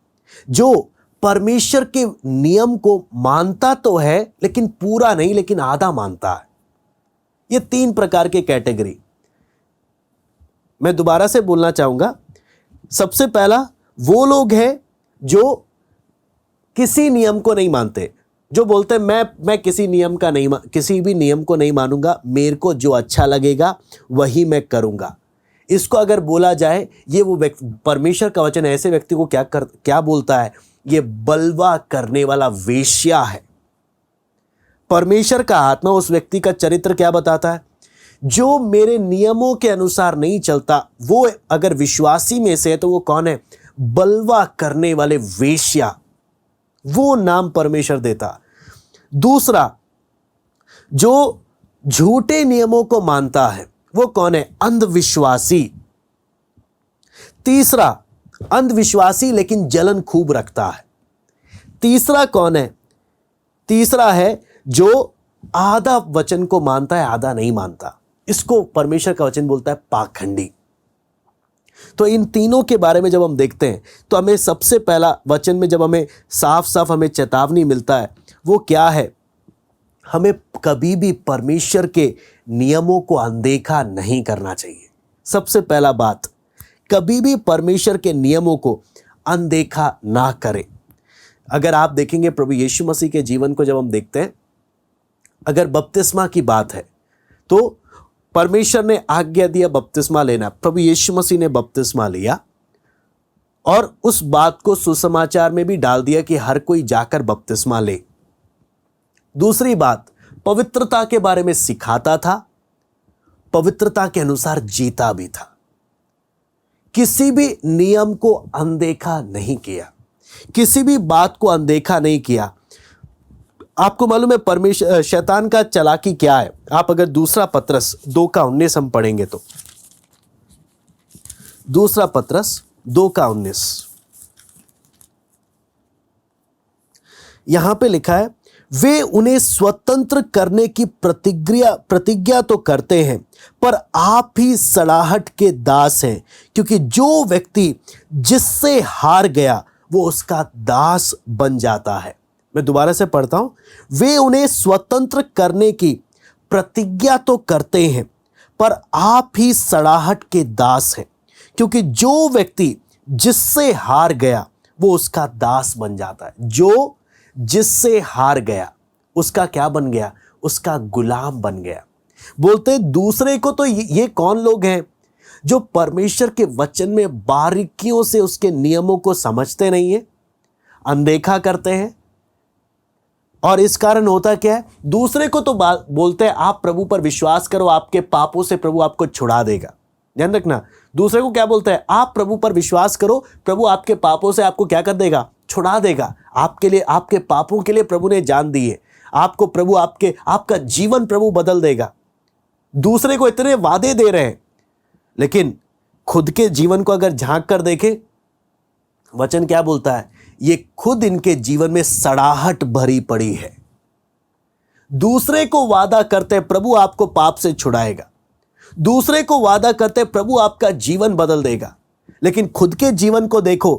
जो परमेश्वर के नियम को मानता तो है लेकिन पूरा नहीं, लेकिन आधा मानता है। ये 3 प्रकार के कैटेगरी मैं दोबारा से बोलना चाहूंगा। सबसे पहला वो लोग हैं जो किसी नियम को नहीं मानते, जो बोलते हैं मैं किसी भी नियम को नहीं मानूंगा, मेरे को जो अच्छा लगेगा वही मैं करूंगा। इसको अगर बोला जाए, ये वो व्यक्ति, परमेश्वर का वचन ऐसे व्यक्ति को क्या बोलता है? ये बलवा करने वाला वेश्या है। परमेश्वर का आत्मा उस व्यक्ति का चरित्र क्या बताता है? जो मेरे नियमों के अनुसार नहीं चलता, वो अगर विश्वासी में से है तो वो कौन है? बलवा करने वाले वेश्या, वो नाम परमेश्वर देता। दूसरा, जो झूठे नियमों को मानता है वो कौन है? अंधविश्वासी। तीसरा, अंधविश्वासी लेकिन जलन खूब रखता है। तीसरा कौन है? तीसरा है जो आधा वचन को मानता है, आधा नहीं मानता। इसको परमेश्वर का वचन बोलता है पाखंडी। तो इन तीनों के बारे में जब हम देखते हैं तो हमें सबसे पहला वचन में जब हमें साफ साफ हमें चेतावनी मिलता है वो क्या है, हमें कभी भी परमेश्वर के नियमों को अनदेखा नहीं करना चाहिए। सबसे पहला बात, कभी भी परमेश्वर के नियमों को अनदेखा ना करें। अगर आप देखेंगे प्रभु यीशु मसीह के जीवन को जब हम देखते हैं, अगर बपतिस्मा की बात है तो परमेश्वर ने आज्ञा दिया बपतिस्मा लेना, प्रभु यीशु मसीह ने बपतिस्मा लिया और उस बात को सुसमाचार में भी डाल दिया कि हर कोई जाकर बपतिस्मा ले। दूसरी बात, पवित्रता के बारे में सिखाता था, पवित्रता के अनुसार जीता भी था, किसी भी नियम को अनदेखा नहीं किया, किसी भी बात को अनदेखा नहीं किया। आपको मालूम है परमेश्वर शैतान का चालाकी क्या है। आप अगर दूसरा पत्रस 2:19 हम पढ़ेंगे तो दूसरा पत्रस 2:19 यहां पे लिखा है, वे उन्हें स्वतंत्र करने की प्रतिज्ञा तो करते हैं पर आप ही सड़ाहट के दास हैं, क्योंकि जो व्यक्ति जिससे हार गया वो उसका दास बन जाता है। मैं दोबारा से पढ़ता हूं, वे उन्हें स्वतंत्र करने की प्रतिज्ञा तो करते हैं पर आप ही सड़ाहट के दास हैं, क्योंकि जो व्यक्ति जिससे हार गया वो उसका दास बन जाता है। जो जिससे हार गया उसका क्या बन गया, उसका गुलाम बन गया। बोलते दूसरे को तो ये कौन लोग हैं जो परमेश्वर के वचन में बारीकियों से उसके नियमों को समझते नहीं है, अनदेखा करते हैं। और इस कारण होता क्या है, दूसरे को तो बोलते हैं आप प्रभु पर विश्वास करो, आपके पापों से प्रभु आपको छुड़ा देगा। ध्यान रखना, दूसरे को क्या बोलते हैं, आप प्रभु पर विश्वास करो, प्रभु आपके पापों से आपको क्या कर देगा, छुड़ा देगा। आपके लिए, आपके पापों के लिए प्रभु ने जान दी है, आपको प्रभु आपका जीवन प्रभु बदल देगा। दूसरे को इतने वादे दे रहे हैं, लेकिन खुद के जीवन को अगर झांक कर देखें, वचन क्या बोलता है, ये खुद इनके जीवन में सड़ाहट भरी पड़ी है। दूसरे को वादा करते प्रभु आपको पाप से छुड़ाएगा, दूसरे को वादा करते प्रभु आपका जीवन बदल देगा, लेकिन खुद के जीवन को देखो,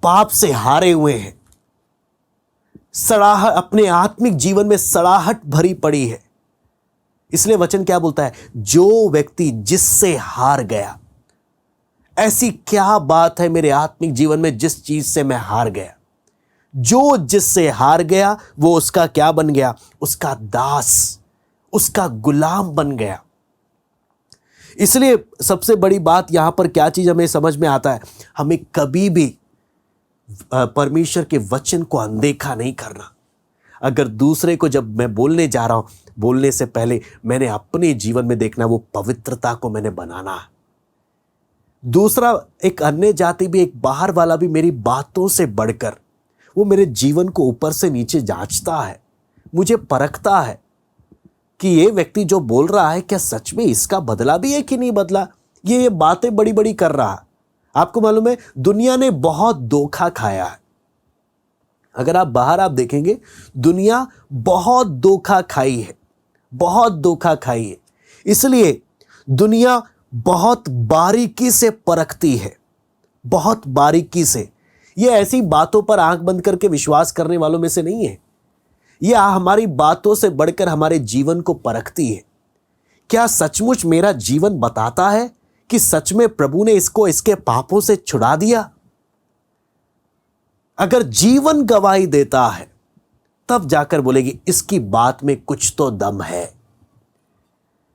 पाप से हारे हुए हैं, सड़ाहट, अपने आत्मिक जीवन में सड़ाहट भरी पड़ी है। इसलिए वचन क्या बोलता है, जो व्यक्ति जिससे हार गया। ऐसी क्या बात है मेरे आत्मिक जीवन में जिस चीज से मैं हार गया? जो जिससे हार गया वो उसका क्या बन गया, उसका दास, उसका गुलाम बन गया। इसलिए सबसे बड़ी बात यहां पर क्या चीज हमें समझ में आता है, हमें कभी भी परमेश्वर के वचन को अनदेखा नहीं करना। अगर दूसरे को जब मैं बोलने जा रहा हूं, बोलने से पहले मैंने अपने जीवन में देखना, वो पवित्रता को मैंने बनाना है। दूसरा, एक अन्य जाति भी, एक बाहर वाला भी मेरी बातों से बढ़कर वो मेरे जीवन को ऊपर से नीचे जांचता है, मुझे परखता है कि ये व्यक्ति जो बोल रहा है क्या सच में इसका बदला भी है कि नहीं बदला, ये बातें बड़ी बड़ी कर रहा है। आपको मालूम है दुनिया ने बहुत धोखा खाया है। अगर आप बाहर आप देखेंगे, दुनिया बहुत धोखा खाई है, बहुत धोखा खाई है। इसलिए दुनिया बहुत बारीकी से परखती है, बहुत बारीकी से। ये ऐसी बातों पर आंख बंद करके विश्वास करने वालों में से नहीं है। यह हमारी बातों से बढ़कर हमारे जीवन को परखती है। क्या सचमुच मेरा जीवन बताता है कि सच में प्रभु ने इसको इसके पापों से छुड़ा दिया? अगर जीवन गवाही देता है तब जाकर बोलेगी इसकी बात में कुछ तो दम है।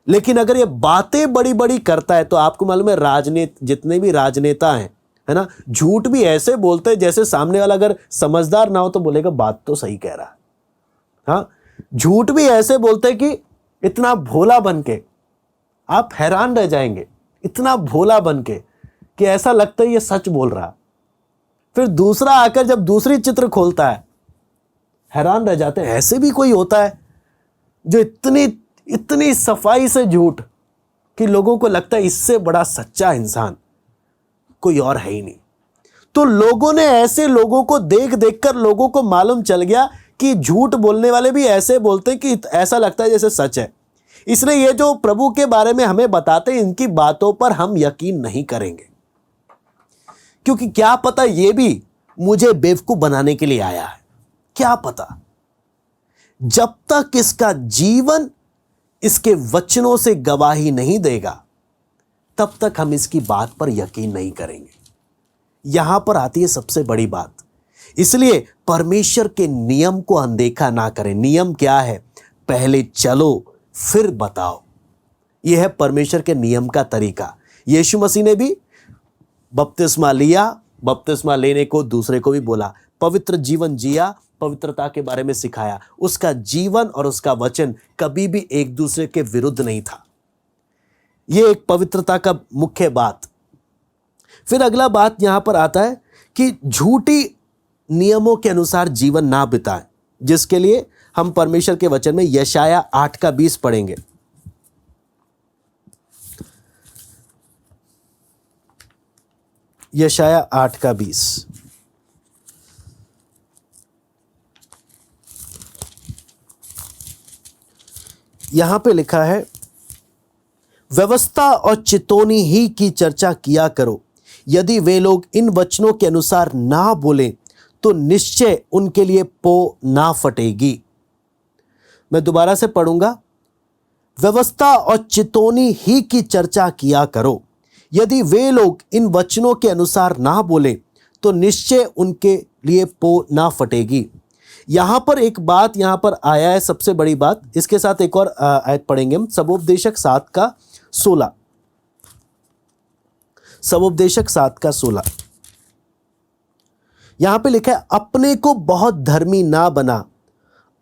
लेकिन अगर ये बातें बड़ी बड़ी करता है तो आपको मालूम है जितने भी राजनेता हैं, है ना, झूठ भी ऐसे बोलते हैं जैसे सामने वाला अगर समझदार ना हो तो बोलेगा बात तो सही कह रहा है। हाँ, झूठ भी ऐसे बोलते हैं कि इतना भोला बन के आप हैरान रह जाएंगे, इतना भोला बन के कि ऐसा लगता है ये सच बोल रहा। फिर दूसरा आकर जब दूसरी चित्र खोलता है, हैरान रह जाते हैं। ऐसे भी कोई होता है जो इतनी सफाई से झूठ कि लोगों को लगता है इससे बड़ा सच्चा इंसान कोई और है ही नहीं। तो लोगों ने ऐसे लोगों को देख देखकर लोगों को मालूम चल गया कि झूठ बोलने वाले भी ऐसे बोलते कि ऐसा लगता है जैसे सच है। इसलिए ये जो प्रभु के बारे में हमें बताते हैं, इनकी बातों पर हम यकीन नहीं करेंगे, क्योंकि क्या पता ये भी मुझे बेवकूफ बनाने के लिए आया है। क्या पता, जब तक इसका जीवन इसके वचनों से गवाही नहीं देगा, तब तक हम इसकी बात पर यकीन नहीं करेंगे। यहां पर आती है सबसे बड़ी बात। इसलिए परमेश्वर के नियम को अनदेखा ना करें। नियम क्या है? पहले चलो फिर बताओ। यह है परमेश्वर के नियम का तरीका। यीशु मसीह ने भी बपतिस्मा लिया, बपतिस्मा लेने को दूसरे को भी बोला, पवित्र जीवन जिया, पवित्रता के बारे में सिखाया। उसका जीवन और उसका वचन कभी भी एक दूसरे के विरुद्ध नहीं था। यह एक पवित्रता का मुख्य बात। फिर अगला बात यहां पर आता है कि झूठी नियमों के अनुसार जीवन ना बिताएं, जिसके लिए हम परमेश्वर के वचन में यशाया 8:20 पढ़ेंगे। यशाया 8:20। यहां पे लिखा है, व्यवस्था और चितौनी ही की चर्चा किया करो। यदि वे लोग इन वचनों के अनुसार ना बोलें तो निश्चय उनके लिए पो ना फटेगी। मैं दोबारा से पढ़ूंगा, व्यवस्था और चितौनी ही की चर्चा किया करो। यदि वे लोग इन वचनों के अनुसार ना बोलें तो निश्चय उनके लिए पो ना फटेगी। यहां पर एक बात यहां पर आया है, सबसे बड़ी बात। इसके साथ एक और आयत पढ़ेंगे हम, सबोपदेशक 7:16। सबोपदेशक 7:16। यहां पे लिखा है, अपने को बहुत धर्मी ना बना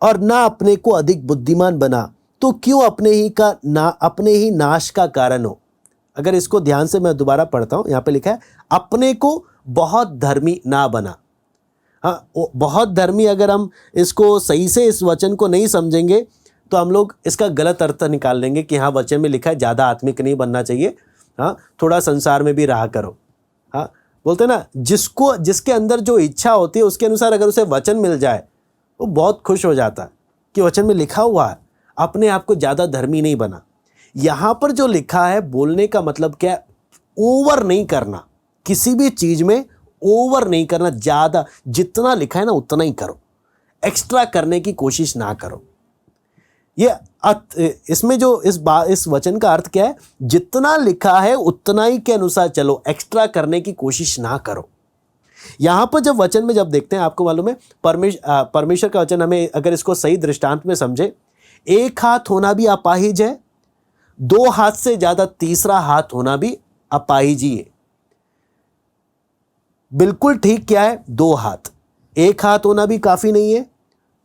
और ना अपने को अधिक बुद्धिमान बना, तो क्यों अपने ही नाश का कारण हो। अगर इसको ध्यान से मैं दोबारा पढ़ता हूं, यहां पे लिखा है, अपने को बहुत धर्मी ना बना। हाँ, बहुत धर्मी, अगर हम इसको सही से इस वचन को नहीं समझेंगे तो हम लोग इसका गलत अर्थ निकाल लेंगे कि हाँ, वचन में लिखा है ज़्यादा आत्मिक नहीं बनना चाहिए, हाँ, थोड़ा संसार में भी रहा करो। हाँ, बोलते ना, जिसके अंदर जो इच्छा होती है उसके अनुसार अगर उसे वचन मिल जाए वो बहुत खुश हो जाता है कि वचन में लिखा हुआ है, अपने आप को ज़्यादा धर्मी नहीं बना। यहाँ पर जो लिखा है, बोलने का मतलब क्या है? ओवर नहीं करना, किसी भी चीज़ में ओवर नहीं करना। ज़्यादा जितना लिखा है ना उतना ही करो, एक्स्ट्रा करने की कोशिश ना करो। इसमें जो इस वचन का अर्थ क्या है? जितना लिखा है उतना ही के अनुसार चलो, एक्स्ट्रा करने की कोशिश ना करो। यहां पर जब वचन में जब देखते हैं, आपको मालूम है परमेश्वर का वचन हमें अगर इसको सही दृष्टांत में समझे, एक हाथ होना भी अपाहिज है, दो हाथ से ज्यादा तीसरा हाथ होना भी अपाहिज ही है। बिल्कुल ठीक क्या है? दो हाथ। एक हाथ होना भी काफी नहीं है,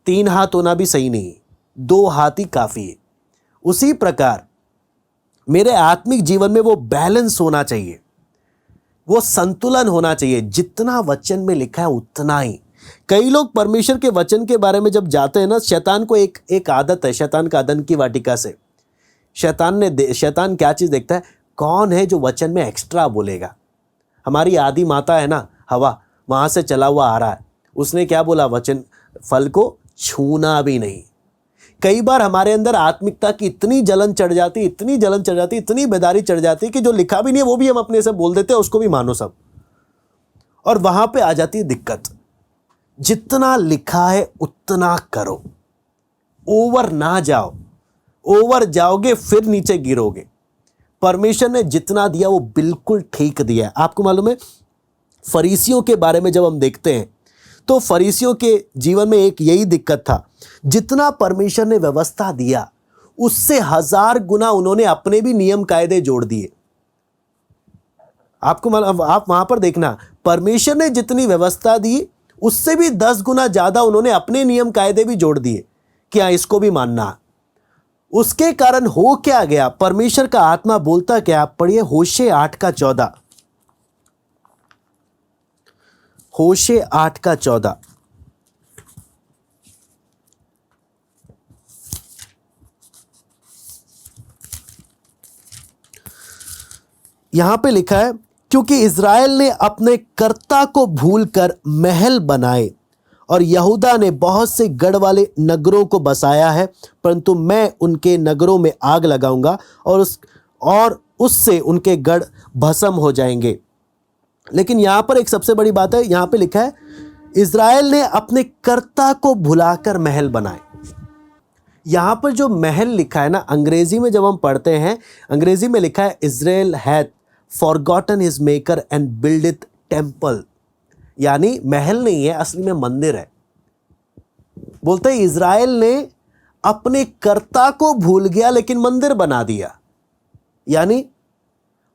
तीन हाथ होना भी सही नहीं है, दो हाथ ही काफी है। उसी प्रकार मेरे आत्मिक जीवन में वो बैलेंस होना चाहिए, वो संतुलन होना चाहिए। जितना वचन में लिखा है उतना ही। कई लोग परमेश्वर के वचन के बारे में जब जाते हैं ना, शैतान को एक आदत है, शैतान का अदन की वाटिका से शैतान क्या चीज देखता है? कौन है जो वचन में एक्स्ट्रा बोलेगा। हमारी आदि माता है ना, हवा, वहां से चला हुआ आ रहा है, उसने क्या बोला? वचन फल को छूना भी नहीं। कई बार हमारे अंदर आत्मिकता की इतनी जलन चढ़ जाती, इतनी बेदारी चढ़ जाती कि जो लिखा भी नहीं है वो भी हम अपने से बोल देते हैं, उसको भी मानो सब, और वहां पे आ जाती है दिक्कत। जितना लिखा है उतना करो, ओवर ना जाओ। ओवर जाओगे फिर नीचे गिरोगे। परमेश्वर ने जितना दिया वो बिल्कुल ठीक दिया है। आपको मालूम है, फरीसियों के बारे में जब हम देखते हैं तो फरीसियों के जीवन में एक यही दिक्कत था, जितना परमेश्वर ने व्यवस्था दिया उससे 1000 गुना उन्होंने अपने भी नियम कायदे जोड़ दिए। आपको मालूम, आप वहां पर देखना, परमेश्वर ने जितनी व्यवस्था दी उससे भी 10 गुना ज्यादा उन्होंने अपने नियम कायदे भी जोड़ दिए कि हाँ, इसको भी मानना। उसके कारण हो क्या गया? परमेश्वर का आत्मा बोलता क्या? आप पढ़िए होशे 8:14। होशे 8:14। यहां पे लिखा है, क्योंकि इज़राइल ने अपने कर्ता को भूलकर महल बनाए और यहूदा ने बहुत से गढ़ वाले नगरों को बसाया है, परंतु मैं उनके नगरों में आग लगाऊंगा और उससे उनके गढ़ भस्म हो जाएंगे। लेकिन यहां पर एक सबसे बड़ी बात है, यहां पे लिखा है इज़राइल ने अपने कर्ता को भुलाकर महल बनाए। यहां पर जो महल लिखा है ना, अंग्रेजी में जब हम पढ़ते हैं, अंग्रेजी में लिखा है Israel hath forgotten his maker and buildeth temple. यानी महल नहीं है, असली में मंदिर है। बोलते हैं इज़राइल ने अपने कर्ता को भूल गया लेकिन मंदिर बना दिया। यानी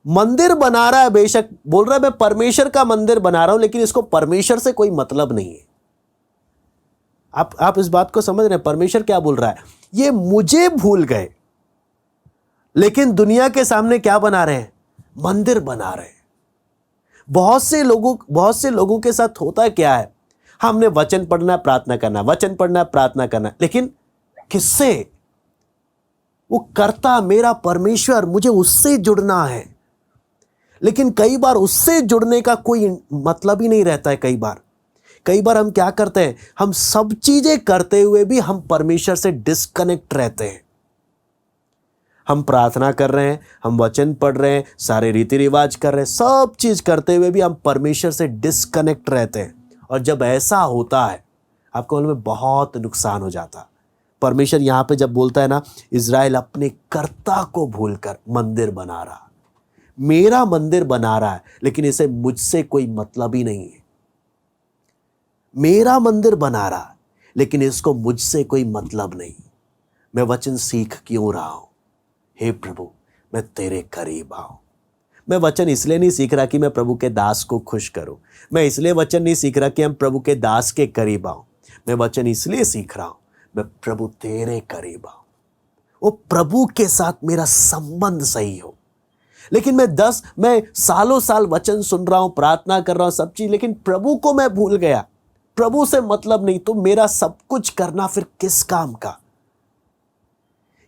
मंदिर बना रहा है, बेशक बोल रहा है मैं परमेश्वर का मंदिर बना रहा हूं, लेकिन इसको परमेश्वर से कोई मतलब नहीं है। आप इस बात को समझ रहे हैं? परमेश्वर क्या बोल रहा है, ये मुझे भूल गए लेकिन दुनिया के सामने क्या बना रहे हैं, मंदिर बना रहे हैं। बहुत से लोगों के साथ होता क्या है, हमने वचन पढ़ना, प्रार्थना करना, वचन पढ़ना, प्रार्थना करना, लेकिन किससे? वो कर्ता मेरा परमेश्वर, मुझे उससे जुड़ना है। लेकिन कई बार उससे जुड़ने का कोई मतलब ही नहीं रहता है। कई बार हम क्या करते हैं, हम सब चीजें करते हुए भी हम परमेश्वर से डिस्कनेक्ट रहते हैं। हम प्रार्थना कर रहे हैं, हम वचन पढ़ रहे हैं, सारे रीति रिवाज कर रहे हैं, सब चीज करते हुए भी हम परमेश्वर से डिस्कनेक्ट रहते हैं। और जब ऐसा होता है, आपको मालूम है बहुत नुकसान हो जाता। परमेश्वर यहां पे जब बोलता है ना, इज़राइल अपने कर्ता को भूलकर मंदिर बना रहा, मेरा मंदिर बना रहा है, लेकिन इसे मुझसे कोई मतलब ही नहीं है। मेरा मंदिर बना रहा है लेकिन इसको मुझसे कोई मतलब नहीं। मैं वचन सीख क्यों रहा हूं? हे प्रभु, मैं तेरे करीब आऊं। मैं वचन इसलिए नहीं सीख रहा कि मैं प्रभु के दास को खुश करूं। मैं इसलिए वचन नहीं सीख रहा कि हम प्रभु के दास के करीब आऊं। मैं वचन इसलिए सीख रहा हूं, मैं प्रभु तेरे करीब आऊं। वो प्रभु के साथ मेरा संबंध सही हो। लेकिन मैं सालों साल वचन सुन रहा हूं, प्रार्थना कर रहा हूं, सब चीज, लेकिन प्रभु को मैं भूल गया, प्रभु से मतलब नहीं, तो मेरा सब कुछ करना फिर किस काम का?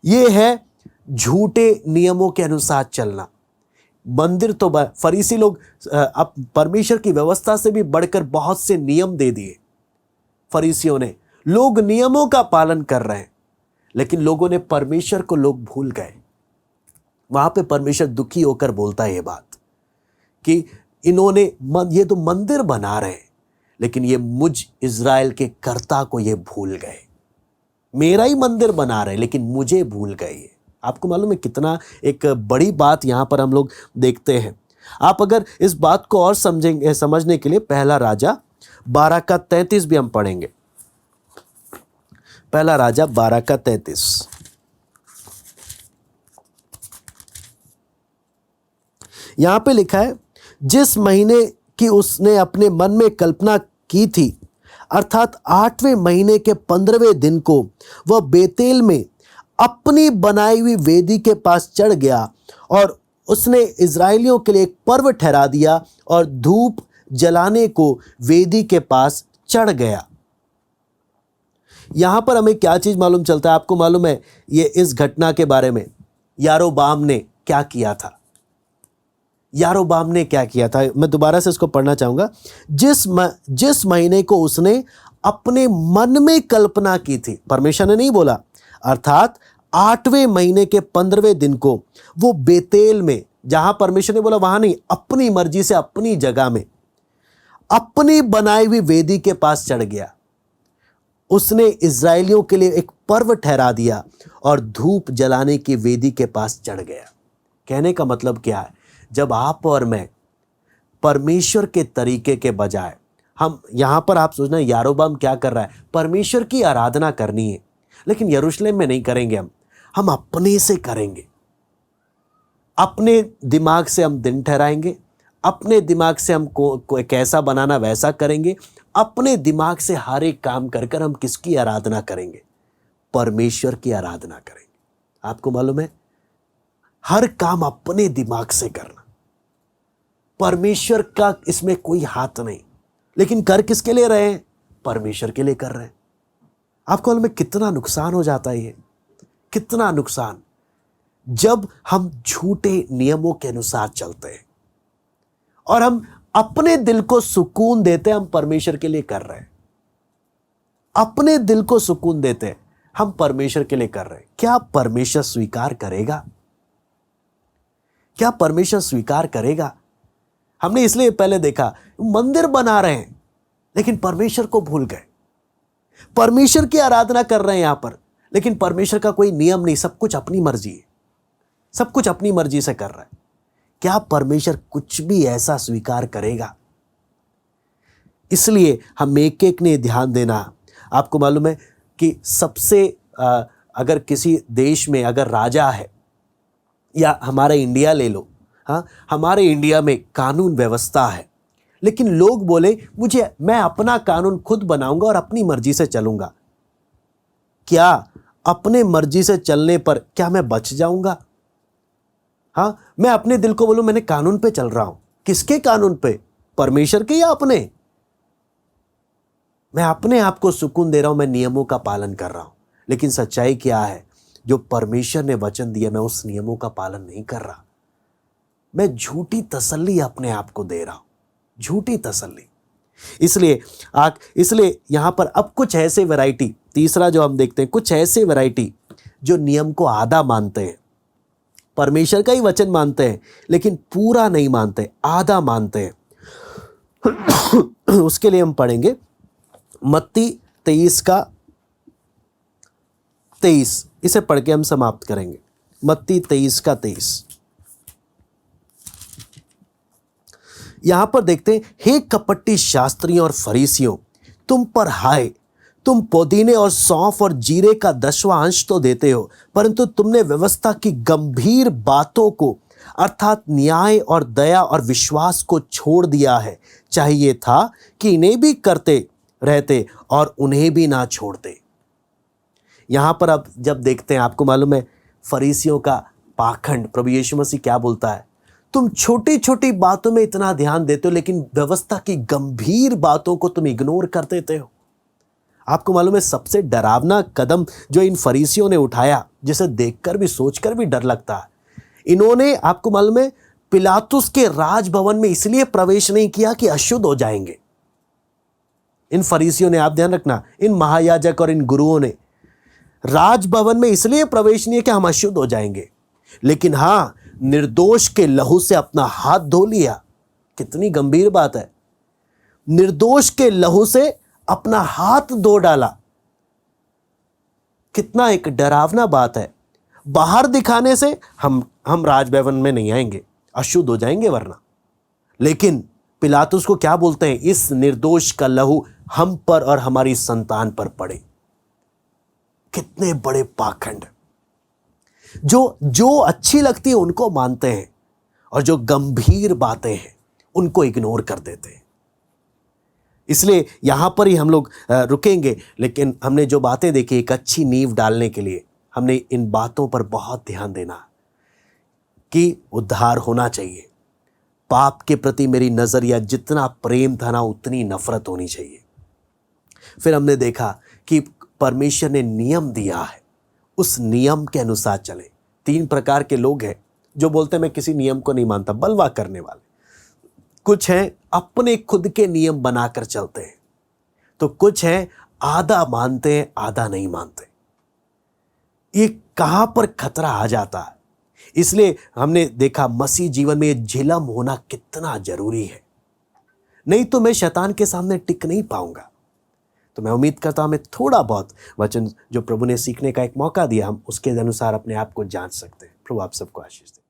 यह है झूठे नियमों के अनुसार चलना। मंदिर तो फरीसी लोग अब परमेश्वर की व्यवस्था से भी बढ़कर बहुत से नियम दे दिए फरीसियों ने। लोग नियमों का पालन कर रहे हैं, लेकिन लोगों ने परमेश्वर को लोग भूल गए। वहां पे परमेश्वर दुखी होकर बोलता है ये बात कि इन्होंने ये तो मंदिर बना रहे हैं, लेकिन ये मुझ इज़राइल के कर्ता को ये भूल गए। मेरा ही मंदिर बना रहे लेकिन मुझे भूल गए। आपको मालूम है कितना एक बड़ी बात यहां पर हम लोग देखते हैं। आप अगर इस बात को और समझने के लिए पहला राजा 12:33 भी हम पढ़ेंगे। पहला राजा 12:33। यहां पे लिखा है, जिस महीने की उसने अपने मन में कल्पना की थी, अर्थात 8वें महीने के 15वें दिन को वह बेतेल में अपनी बनाई हुई वेदी के पास चढ़ गया और उसने इज़राइलियों के लिए एक पर्व ठहरा दिया और धूप जलाने को वेदी के पास चढ़ गया। यहां पर हमें क्या चीज मालूम चलता है? आपको मालूम है ये इस घटना के बारे में यारोबाम ने क्या किया था? यारोबाम ने क्या किया था? मैं दोबारा से इसको पढ़ना चाहूंगा। जिस महीने को उसने अपने मन में कल्पना की थी, परमेश्वर ने नहीं बोला, अर्थात 8वें महीने के 15वें दिन को वो बेतेल में, जहां परमेश्वर ने बोला वहां नहीं, अपनी मर्जी से अपनी जगह में अपनी बनाई हुई वेदी के पास चढ़ गया। उसने इज़राइलियों के लिए एक पर्व ठहरा दिया और धूप जलाने की वेदी के पास चढ़ गया। कहने का मतलब क्या है? जब आप और मैं परमेश्वर के तरीके के बजाय, हम यहां पर आप सोचना यारोबाम क्या कर रहा है? परमेश्वर की आराधना करनी है, लेकिन यरूशलेम में नहीं करेंगे, हम अपने से करेंगे। अपने दिमाग से हम दिन ठहराएंगे, अपने दिमाग से हम को कैसा बनाना वैसा करेंगे, अपने दिमाग से हर एक काम कर कर हम किसकी आराधना करेंगे? परमेश्वर की आराधना करेंगे। आपको मालूम है, हर काम अपने दिमाग से करना, परमेश्वर का इसमें कोई हाथ नहीं। लेकिन कर किसके लिए रहे हैं? परमेश्वर के लिए कर रहे हैं। आपको मालूम है कितना नुकसान हो जाता है? ये कितना नुकसान, जब हम झूठे नियमों के अनुसार चलते हैं और हम अपने दिल को सुकून देते हैं, हम परमेश्वर के लिए कर रहे हैं। अपने दिल को सुकून देते हैं, हम परमेश्वर के लिए कर रहे हैं। क्या परमेश्वर स्वीकार करेगा? क्या परमेश्वर स्वीकार करेगा? हमने इसलिए पहले देखा, मंदिर बना रहे हैं लेकिन परमेश्वर को भूल गए। परमेश्वर की आराधना कर रहे हैं यहां पर, लेकिन परमेश्वर का कोई नियम नहीं, सब कुछ अपनी मर्जी है, सब कुछ अपनी मर्जी से कर रहा है। क्या परमेश्वर कुछ भी ऐसा स्वीकार करेगा? इसलिए हम एक एक ने ध्यान देना। आपको मालूम है कि सबसे अगर किसी देश में अगर राजा है, या हमारा इंडिया ले लो, हाँ, हमारे इंडिया में कानून व्यवस्था है, लेकिन लोग बोले मैं अपना कानून खुद बनाऊंगा और अपनी मर्जी से चलूंगा। क्या अपने मर्जी से चलने पर क्या मैं बच जाऊंगा? हाँ, मैं अपने दिल को बोलूं मैंने कानून पे चल रहा हूं, किसके कानून पे? परमेश्वर के या अपने? मैं अपने आप को सुकून दे रहा हूं, मैं नियमों का पालन कर रहा हूं, लेकिन सच्चाई क्या है? जो परमेश्वर ने वचन दिया, मैं उस नियमों का पालन नहीं कर रहा। मैं झूठी तसल्ली अपने आप को दे रहा हूं, झूठी तसल्ली। इसलिए यहां पर अब कुछ ऐसे वैरायटी, तीसरा जो हम देखते हैं, कुछ ऐसे वैरायटी जो नियम को आधा मानते हैं, परमेश्वर का ही वचन मानते हैं लेकिन पूरा नहीं मानते, आधा मानते हैं। उसके लिए हम पढ़ेंगे मत्ती 23:23, इसे पढ़ के हम समाप्त करेंगे। मत्ती 23:23, यहां पर देखते हैं, हे कपटी शास्त्रियों और फरीसियों, तुम पर हाय, तुम पुदीने और सौंफ और जीरे का 10वां अंश तो देते हो, परंतु तुमने व्यवस्था की गंभीर बातों को अर्थात न्याय और दया और विश्वास को छोड़ दिया है। चाहिए था कि इन्हें भी करते रहते और उन्हें भी ना छोड़ते। यहां पर अब जब देखते हैं, आपको मालूम है फरीसियों का पाखंड, प्रभु यीशु मसीह क्या बोलता है? तुम छोटी छोटी बातों में इतना ध्यान देते हो, लेकिन व्यवस्था की गंभीर बातों को तुम इग्नोर कर देते हो। आपको मालूम है सबसे डरावना कदम जो इन फरीसियों ने उठाया, जिसे देखकर भी सोचकर भी डर लगता है, इन्होंने, आपको मालूम है, पिलातुस के राजभवन में इसलिए प्रवेश नहीं किया कि अशुद्ध हो जाएंगे। इन फरीसियों ने, आप ध्यान रखना, इन महायाजक और इन गुरुओं ने राजभवन में इसलिए प्रवेश नहीं किया कि हम अशुद्ध हो जाएंगे, लेकिन हां, निर्दोष के लहू से अपना हाथ धो लिया। कितनी गंभीर बात है! निर्दोष के लहू से अपना हाथ धो डाला। कितना एक डरावना बात है। बाहर दिखाने से हम राजभवन में नहीं आएंगे, अशुद्ध हो जाएंगे वरना। लेकिन पिलातुस को क्या बोलते हैं? इस निर्दोष का लहू हम पर और हमारी संतान पर पड़े। कितने बड़े पाखंड! जो अच्छी लगती है उनको मानते हैं, और जो गंभीर बातें हैं उनको इग्नोर कर देते हैं। इसलिए यहां पर ही हम लोग रुकेंगे, लेकिन हमने जो बातें देखी, एक अच्छी नींव डालने के लिए हमने इन बातों पर बहुत ध्यान देना कि उद्धार होना चाहिए। पाप के प्रति मेरी नजरिया जितना प्रेम था ना, उतनी नफरत होनी चाहिए। फिर हमने देखा कि परमेश्वर ने नियम दिया है, उस नियम के अनुसार चले। 3 प्रकार के लोग हैं जो बोलते हैं मैं किसी नियम को नहीं मानता, बलवा करने वाले। कुछ हैं अपने खुद के नियम बनाकर चलते हैं, तो कुछ हैं आधा मानते हैं आधा नहीं मानते। ये कहां पर खतरा आ जाता है? इसलिए हमने देखा मसीह जीवन में ये झिलम होना कितना जरूरी है, नहीं तो मैं शैतान के सामने टिक नहीं पाऊंगा। तो मैं उम्मीद करता हूं हमें थोड़ा बहुत वचन जो प्रभु ने सीखने का एक मौका दिया, हम उसके अनुसार अपने आप को जांच सकते हैं। प्रभु आप सबको आशीष दे।